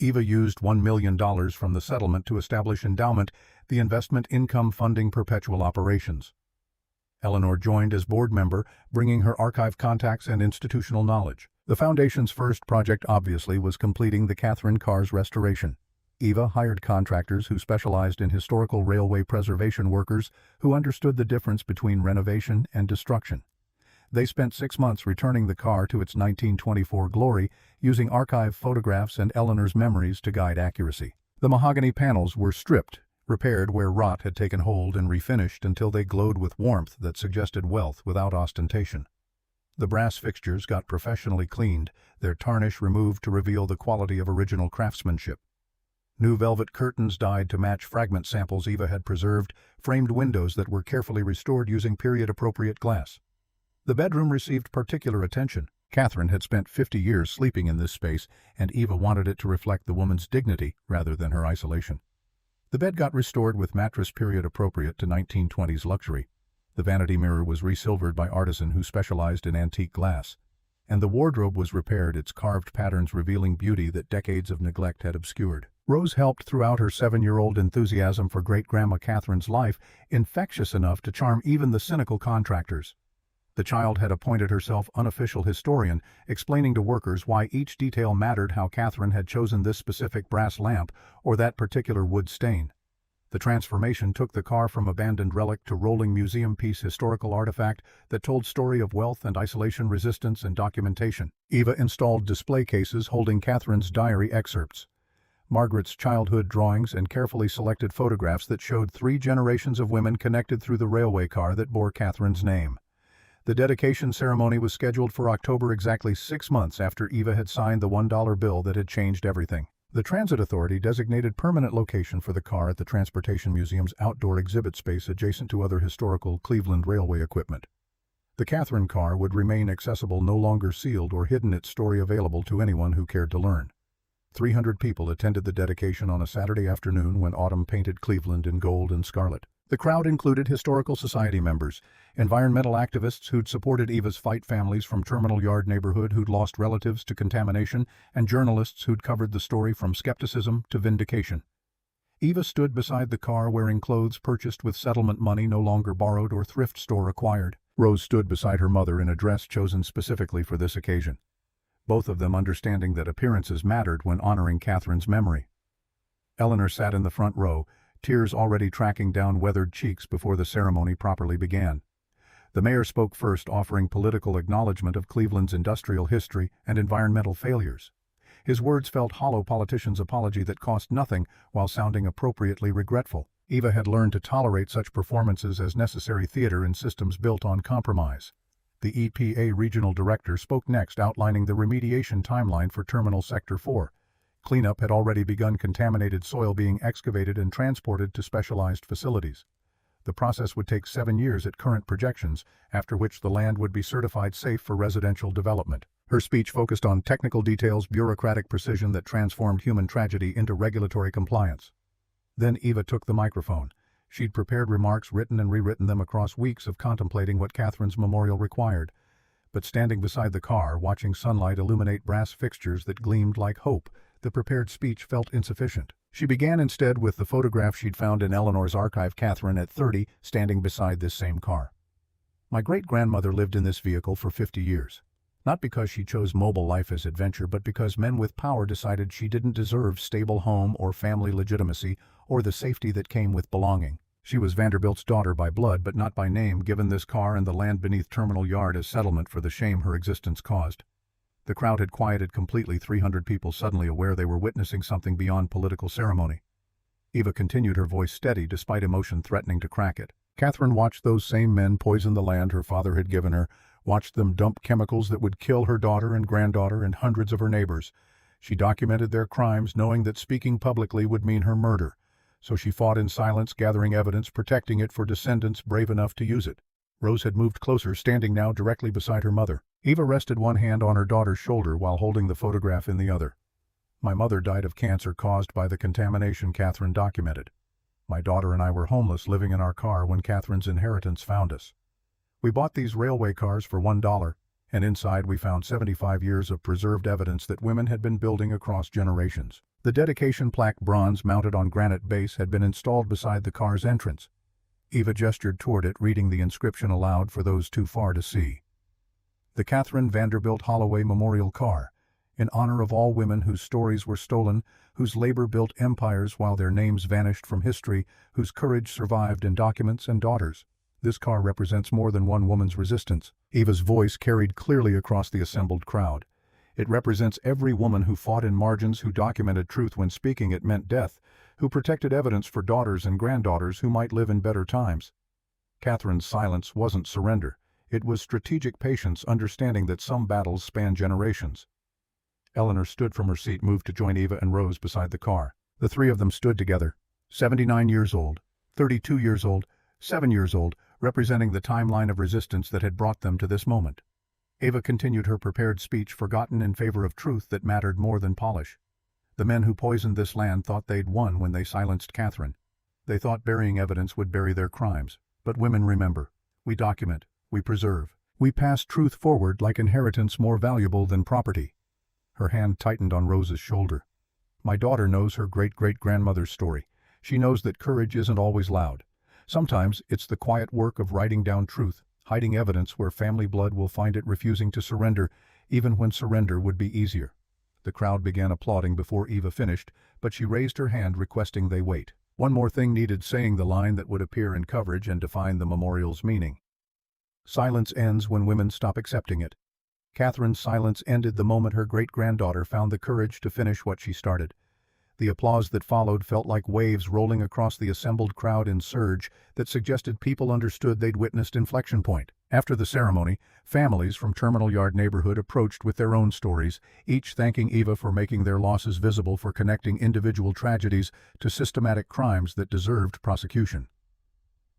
Eva used $1 million from the settlement to establish Endowment, the investment income funding perpetual operations. Eleanor joined as board member, bringing her archive contacts and institutional knowledge. The foundation's first project, obviously, was completing the Catherine car's restoration. Eva hired contractors who specialized in historical railway preservation workers who understood the difference between renovation and destruction. They spent 6 months returning the car to its 1924 glory, using archive photographs and Eleanor's memories to guide accuracy. The mahogany panels were stripped, repaired where rot had taken hold and refinished until they glowed with warmth that suggested wealth without ostentation. The brass fixtures got professionally cleaned, their tarnish removed to reveal the quality of original craftsmanship. New velvet curtains dyed to match fragment samples Eva had preserved, framed windows that were carefully restored using period-appropriate glass. The bedroom received particular attention. Catherine had spent 50 years sleeping in this space, and Eva wanted it to reflect the woman's dignity rather than her isolation. The bed got restored with mattress period-appropriate to 1920s luxury. The vanity mirror was resilvered by artisan who specialized in antique glass, and the wardrobe was repaired, its carved patterns revealing beauty that decades of neglect had obscured. Rose helped throughout her 7-year-old enthusiasm for great-grandma Catherine's life, infectious enough to charm even the cynical contractors. The child had appointed herself unofficial historian, explaining to workers why each detail mattered, how Catherine had chosen this specific brass lamp or that particular wood stain. The transformation took the car from abandoned relic to rolling museum piece, historical artifact that told story of wealth and isolation, resistance and documentation. Eva installed display cases holding Catherine's diary excerpts, Margaret's childhood drawings, and carefully selected photographs that showed 3 generations of women connected through the railway car that bore Catherine's name. The dedication ceremony was scheduled for October, exactly 6 months after Eva had signed the $1 bill that had changed everything. The Transit Authority designated permanent location for the car at the Transportation Museum's outdoor exhibit space adjacent to other historical Cleveland railway equipment. The Catherine car would remain accessible, no longer sealed or hidden, its story available to anyone who cared to learn. 300 people attended the dedication on a Saturday afternoon when autumn painted Cleveland in gold and scarlet. The crowd included Historical Society members, environmental activists who'd supported Eva's fight, families from Terminal Yard neighborhood who'd lost relatives to contamination, and journalists who'd covered the story from skepticism to vindication. Eva stood beside the car wearing clothes purchased with settlement money, no longer borrowed or thrift store acquired. Rose stood beside her mother in a dress chosen specifically for this occasion, both of them understanding that appearances mattered when honoring Catherine's memory. Eleanor sat in the front row, tears already tracking down weathered cheeks before the ceremony properly began. The mayor spoke first, offering political acknowledgement of Cleveland's industrial history and environmental failures. His words felt hollow, politician's apology that cost nothing while sounding appropriately regretful. Eva had learned to tolerate such performances as necessary theater in systems built on compromise. The EPA regional director spoke next, outlining the remediation timeline for Terminal Sector 4. Cleanup had already begun, contaminated soil being excavated and transported to specialized facilities. The process would take 7 years at current projections, after which the land would be certified safe for residential development. Her speech focused on technical details, bureaucratic precision that transformed human tragedy into regulatory compliance. Then Eva took the microphone. She'd prepared remarks, written and rewritten them across weeks of contemplating what Catherine's memorial required. But standing beside the car, watching sunlight illuminate brass fixtures that gleamed like hope, the prepared speech felt insufficient. She began instead with the photograph she'd found in Eleanor's archive, Catherine at 30, standing beside this same car. My great-grandmother lived in this vehicle for 50 years. Not because she chose mobile life as adventure, but because men with power decided she didn't deserve stable home or family legitimacy or the safety that came with belonging. She was Vanderbilt's daughter by blood but not by name, given this car and the land beneath Terminal Yard as settlement for the shame her existence caused. The crowd had quieted completely, 300 people suddenly aware they were witnessing something beyond political ceremony. Eva continued, her voice steady despite emotion threatening to crack it. Catherine watched those same men poison the land her father had given her, watched them dump chemicals that would kill her daughter and granddaughter and hundreds of her neighbors. She documented their crimes, knowing that speaking publicly would mean her murder. So she fought in silence, gathering evidence, protecting it for descendants brave enough to use it. Rose had moved closer, standing now directly beside her mother. Eva rested one hand on her daughter's shoulder while holding the photograph in the other. My mother died of cancer caused by the contamination, Catherine documented. My daughter and I were homeless, living in our car when Catherine's inheritance found us. We bought these railway cars for $1, and inside we found 75 years of preserved evidence that women had been building across generations. The dedication plaque, bronze mounted on granite base, had been installed beside the car's entrance. Eva gestured toward it, reading the inscription aloud for those too far to see. The Catherine Vanderbilt Holloway Memorial Car, in honor of all women whose stories were stolen, whose labor built empires while their names vanished from history, whose courage survived in documents and daughters. This car represents more than one woman's resistance. Eva's voice carried clearly across the assembled crowd. It represents every woman who fought in margins, who documented truth when speaking it meant death, who protected evidence for daughters and granddaughters who might live in better times. Catherine's silence wasn't surrender. It was strategic patience, understanding that some battles span generations. Eleanor stood from her seat, moved to join Eva and Rose beside the car. The three of them stood together, 79 years old, 32 years old, 7 years old, representing the timeline of resistance that had brought them to this moment. Eva continued her prepared speech, forgotten in favor of truth that mattered more than polish. The men who poisoned this land thought they'd won when they silenced Catherine. They thought burying evidence would bury their crimes. But women remember. We document. We preserve. We pass truth forward like inheritance more valuable than property. Her hand tightened on Rose's shoulder. My daughter knows her great-great-grandmother's story. She knows that courage isn't always loud. Sometimes it's the quiet work of writing down truth, hiding evidence where family blood will find it, refusing to surrender, even when surrender would be easier. The crowd began applauding before Eva finished, but she raised her hand, requesting they wait. One more thing needed saying, the line that would appear in coverage and define the memorial's meaning. Silence ends when women stop accepting it. Catherine's silence ended the moment her great-granddaughter found the courage to finish what she started. The applause that followed felt like waves rolling across the assembled crowd in surge that suggested people understood they'd witnessed inflection point. After the ceremony, families from Terminal Yard neighborhood approached with their own stories, each thanking Eva for making their losses visible, for connecting individual tragedies to systematic crimes that deserved prosecution.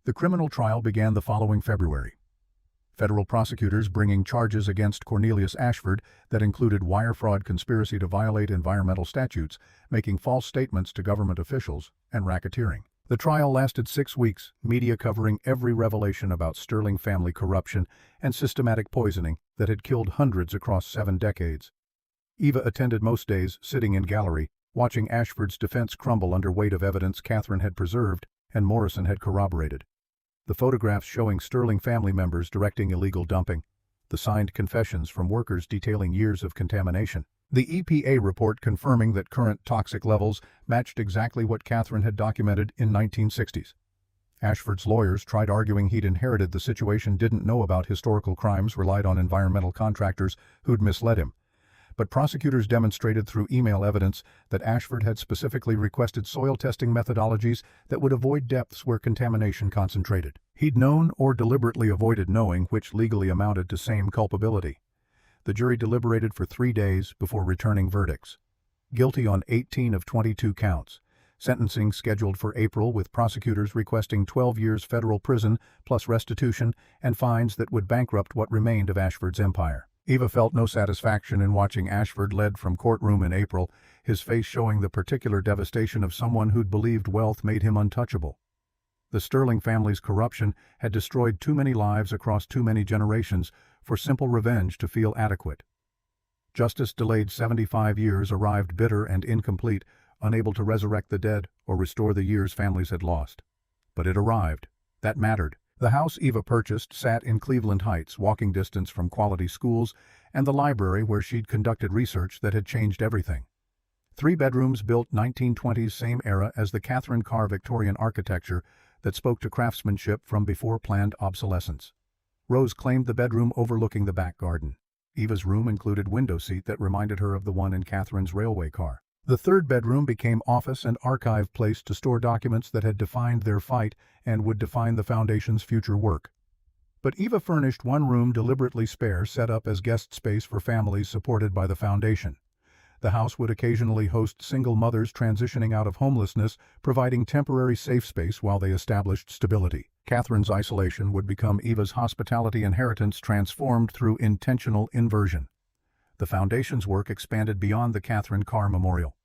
The criminal trial began the following February. Federal prosecutors bringing charges against Cornelius Ashford that included wire fraud, conspiracy to violate environmental statutes, making false statements to government officials, and racketeering. The trial lasted 6 weeks, media covering every revelation about Sterling family corruption and systematic poisoning that had killed hundreds across 7 decades. Eva attended most days, sitting in gallery, watching Ashford's defense crumble under weight of evidence Catherine had preserved and Morrison had corroborated. The photographs showing Sterling family members directing illegal dumping, the signed confessions from workers detailing years of contamination, the EPA report confirming that current toxic levels matched exactly what Catherine had documented in 1960s. Ashford's lawyers tried arguing he'd inherited the situation, didn't know about historical crimes, relied on environmental contractors who'd misled him. But prosecutors demonstrated through email evidence that Ashford had specifically requested soil testing methodologies that would avoid depths where contamination concentrated. He'd known or deliberately avoided knowing, which legally amounted to same culpability. The jury deliberated for 3 days before returning verdicts. Guilty on 18 of 22 counts. Sentencing scheduled for April, with prosecutors requesting 12 years federal prison plus restitution and fines that would bankrupt what remained of Ashford's empire. Eva felt no satisfaction in watching Ashford led from courtroom in April, his face showing the particular devastation of someone who'd believed wealth made him untouchable. The Sterling family's corruption had destroyed too many lives across too many generations for simple revenge to feel adequate. Justice delayed 75 years arrived bitter and incomplete, unable to resurrect the dead or restore the years families had lost. But it arrived. That mattered. The house Eva purchased sat in Cleveland Heights, walking distance from quality schools and the library where she'd conducted research that had changed everything. 3 bedrooms built 1920s, same era as the Catherine Carr Victorian architecture that spoke to craftsmanship from before planned obsolescence. Rose claimed the bedroom overlooking the back garden. Eva's room included window seat that reminded her of the one in Catherine's railway car. The 3rd bedroom became office and archive place to store documents that had defined their fight and would define the foundation's future work. But Eva furnished one room deliberately spare, set up as guest space for families supported by the foundation. The house would occasionally host single mothers transitioning out of homelessness, providing temporary safe space while they established stability. Catherine's isolation would become Eva's hospitality inheritance, transformed through intentional inversion. The foundation's work expanded beyond the Catherine Carr Memorial.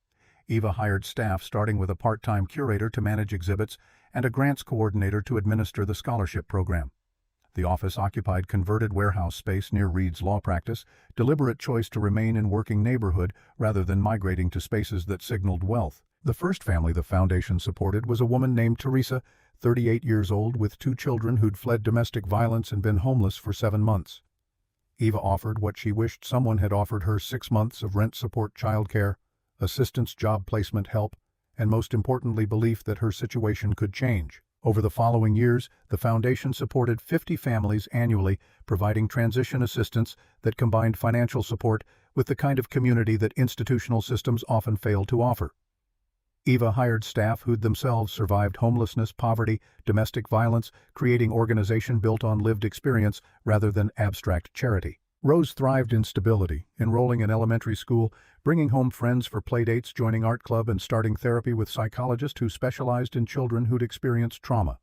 Eva hired staff, starting with a part-time curator to manage exhibits and a grants coordinator to administer the scholarship program. The office occupied converted warehouse space near Reed's law practice, deliberate choice to remain in working neighborhood rather than migrating to spaces that signaled wealth. The first family the foundation supported was a woman named Teresa, 38 years old, with 2 children who'd fled domestic violence and been homeless for 7 months. Eva offered what she wished someone had offered her: 6 months of rent support, childcare, assistance, job placement help, and most importantly, belief that her situation could change. Over the following years, the foundation supported 50 families annually, providing transition assistance that combined financial support with the kind of community that institutional systems often fail to offer. Eva hired staff who'd themselves survived homelessness, poverty, domestic violence, creating organization built on lived experience rather than abstract charity. Rose thrived in stability, enrolling in elementary school, bringing home friends for playdates, joining art club, and starting therapy with psychologists who specialized in children who'd experienced trauma.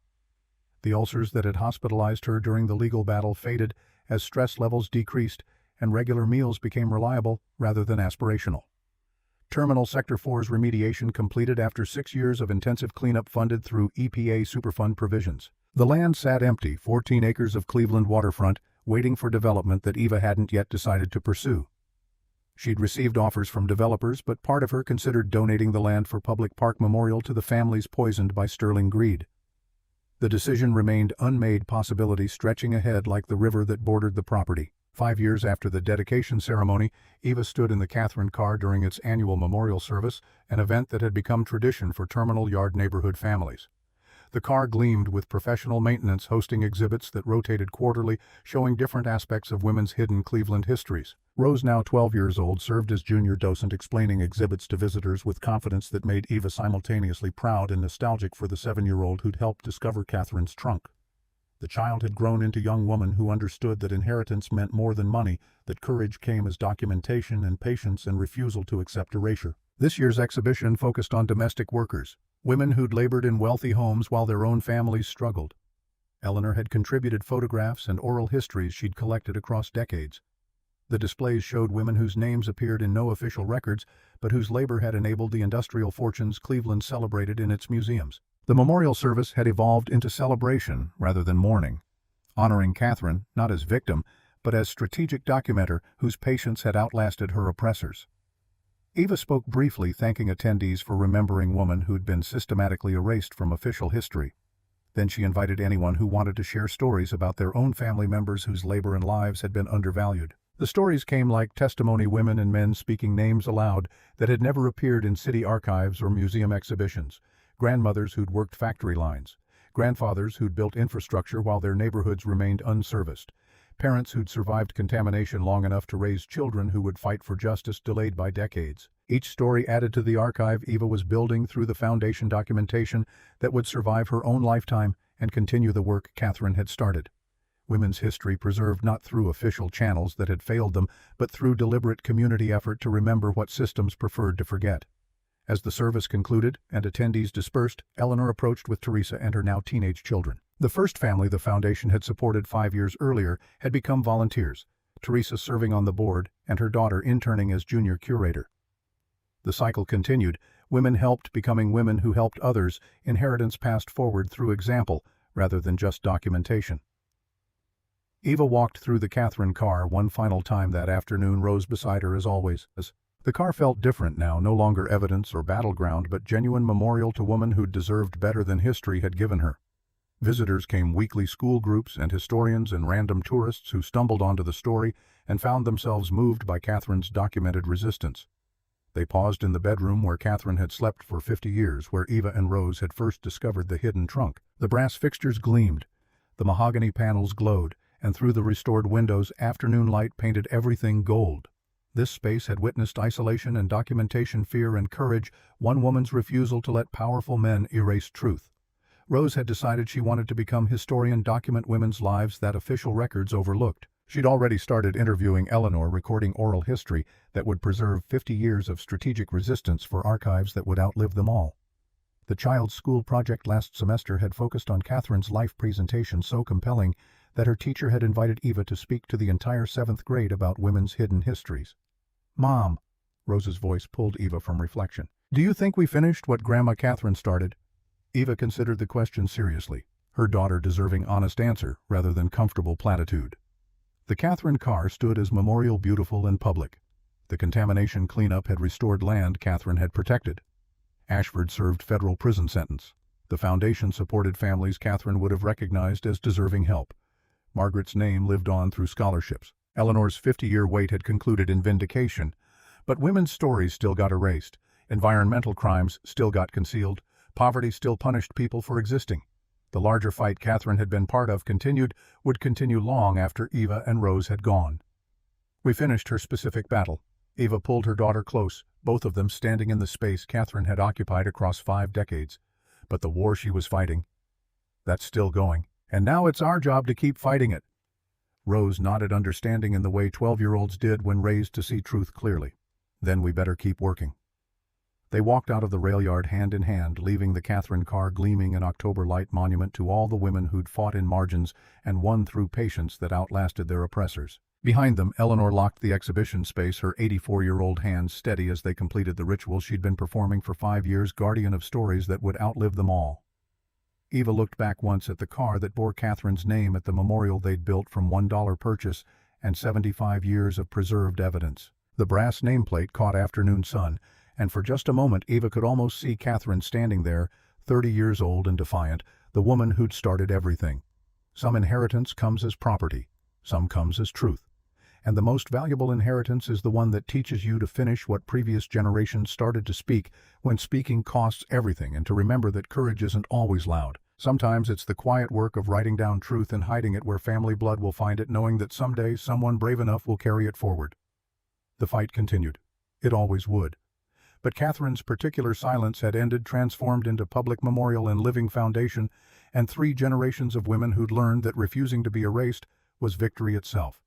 The ulcers that had hospitalized her during the legal battle faded as stress levels decreased and regular meals became reliable rather than aspirational. Terminal Sector 4's remediation completed after 6 years of intensive cleanup funded through EPA Superfund provisions. The land sat empty, 14 acres of Cleveland waterfront, waiting for development that Eva hadn't yet decided to pursue. She'd received offers from developers, but part of her considered donating the land for public park memorial to the families poisoned by sterling greed. The decision remained unmade, possibility stretching ahead like the river that bordered the property. 5 years after the dedication ceremony, Eva stood in the Catherine car during its annual memorial service, an event that had become tradition for Terminal Yard neighborhood families. The car gleamed with professional maintenance, hosting exhibits that rotated quarterly, showing different aspects of women's hidden Cleveland histories. Rose, now 12 years old, served as junior docent, explaining exhibits to visitors with confidence that made Eva simultaneously proud and nostalgic for the 7-year-old who'd helped discover Catherine's trunk. The child had grown into a young woman who understood that inheritance meant more than money, that courage came as documentation and patience and refusal to accept erasure. This year's exhibition focused on domestic workers, women who'd labored in wealthy homes while their own families struggled. Eleanor had contributed photographs and oral histories she'd collected across decades. The displays showed women whose names appeared in no official records, but whose labor had enabled the industrial fortunes Cleveland celebrated in its museums. The memorial service had evolved into celebration rather than mourning, honoring Catherine not as victim, but as strategic documenter whose patience had outlasted her oppressors. Eva spoke briefly, thanking attendees for remembering women who'd been systematically erased from official history. Then she invited anyone who wanted to share stories about their own family members whose labor and lives had been undervalued. The stories came like testimony, women and men speaking names aloud that had never appeared in city archives or museum exhibitions. Grandmothers who'd worked factory lines, grandfathers who'd built infrastructure while their neighborhoods remained unserviced, parents who'd survived contamination long enough to raise children who would fight for justice delayed by decades. Each story added to the archive Eva was building through the foundation documentation that would survive her own lifetime and continue the work Catherine had started. Women's history preserved not through official channels that had failed them, but through deliberate community effort to remember what systems preferred to forget. As the service concluded and attendees dispersed, Eleanor approached with Teresa and her now teenage children. The first family the foundation had supported 5 years earlier had become volunteers, Teresa serving on the board and her daughter interning as junior curator. The cycle continued, women helped becoming women who helped others, inheritance passed forward through example rather than just documentation. Eva walked through the Catherine car one final time that afternoon, Rose beside her as always. The car felt different now, no longer evidence or battleground, but genuine memorial to women who'd deserved better than history had given her. Visitors came, weekly school groups and historians and random tourists who stumbled onto the story and found themselves moved by Catherine's documented resistance. They paused in the bedroom where Catherine had slept for 50 years, where Eva and Rose had first discovered the hidden trunk. The brass fixtures gleamed, the mahogany panels glowed, and through the restored windows afternoon light painted everything gold. This space had witnessed isolation and documentation, fear and courage, one woman's refusal to let powerful men erase truth. Rose had decided she wanted to become historian, document women's lives that official records overlooked. She'd already started interviewing Eleanor, recording oral history that would preserve 50 years of strategic resistance for archives that would outlive them all. The child's school project last semester had focused on Catherine's life, presentation so compelling that her teacher had invited Eva to speak to the entire 7th grade about women's hidden histories. "Mom," Rose's voice pulled Eva from reflection. "Do you think we finished what Grandma Catherine started?" Eva considered the question seriously, her daughter deserving honest answer rather than comfortable platitude. The Catherine car stood as memorial, beautiful and public. The contamination cleanup had restored land Catherine had protected. Ashford served federal prison sentence. The foundation supported families Catherine would have recognized as deserving help. Margaret's name lived on through scholarships. Eleanor's 50-year wait had concluded in vindication, but women's stories still got erased. Environmental crimes still got concealed. Poverty still punished people for existing. The larger fight Catherine had been part of would continue long after Eva and Rose had gone. "We finished her specific battle. Eva pulled her daughter close, both of them standing in the space Catherine had occupied across 5 decades. But the war she was fighting, that's still going. And now it's our job to keep fighting it. Rose nodded, understanding in the way 12-year-olds did when raised to see truth clearly. Then we better keep working. They walked out of the rail yard hand in hand, leaving the Catherine car gleaming an October light monument to all the women who'd fought in margins and won through patience that outlasted their oppressors. Behind them, Eleanor locked the exhibition space, her 84-year-old hands steady as they completed the ritual she'd been performing for 5 years, guardian of stories that would outlive them all. Eva looked back once at the car that bore Catherine's name at the memorial they'd built from $1 purchase and 75 years of preserved evidence. The brass nameplate caught afternoon sun, and for just a moment Eva could almost see Catherine standing there, 30 years old and defiant, the woman who'd started everything. Some inheritance comes as property, some comes as truth. And the most valuable inheritance is the one that teaches you to finish what previous generations started to speak when speaking costs everything, and to remember that courage isn't always loud. Sometimes it's the quiet work of writing down truth and hiding it where family blood will find it, knowing that someday someone brave enough will carry it forward. The fight continued. It always would. But Catherine's particular silence had ended, transformed into public memorial and living foundation, and 3 generations of women who'd learned that refusing to be erased was victory itself.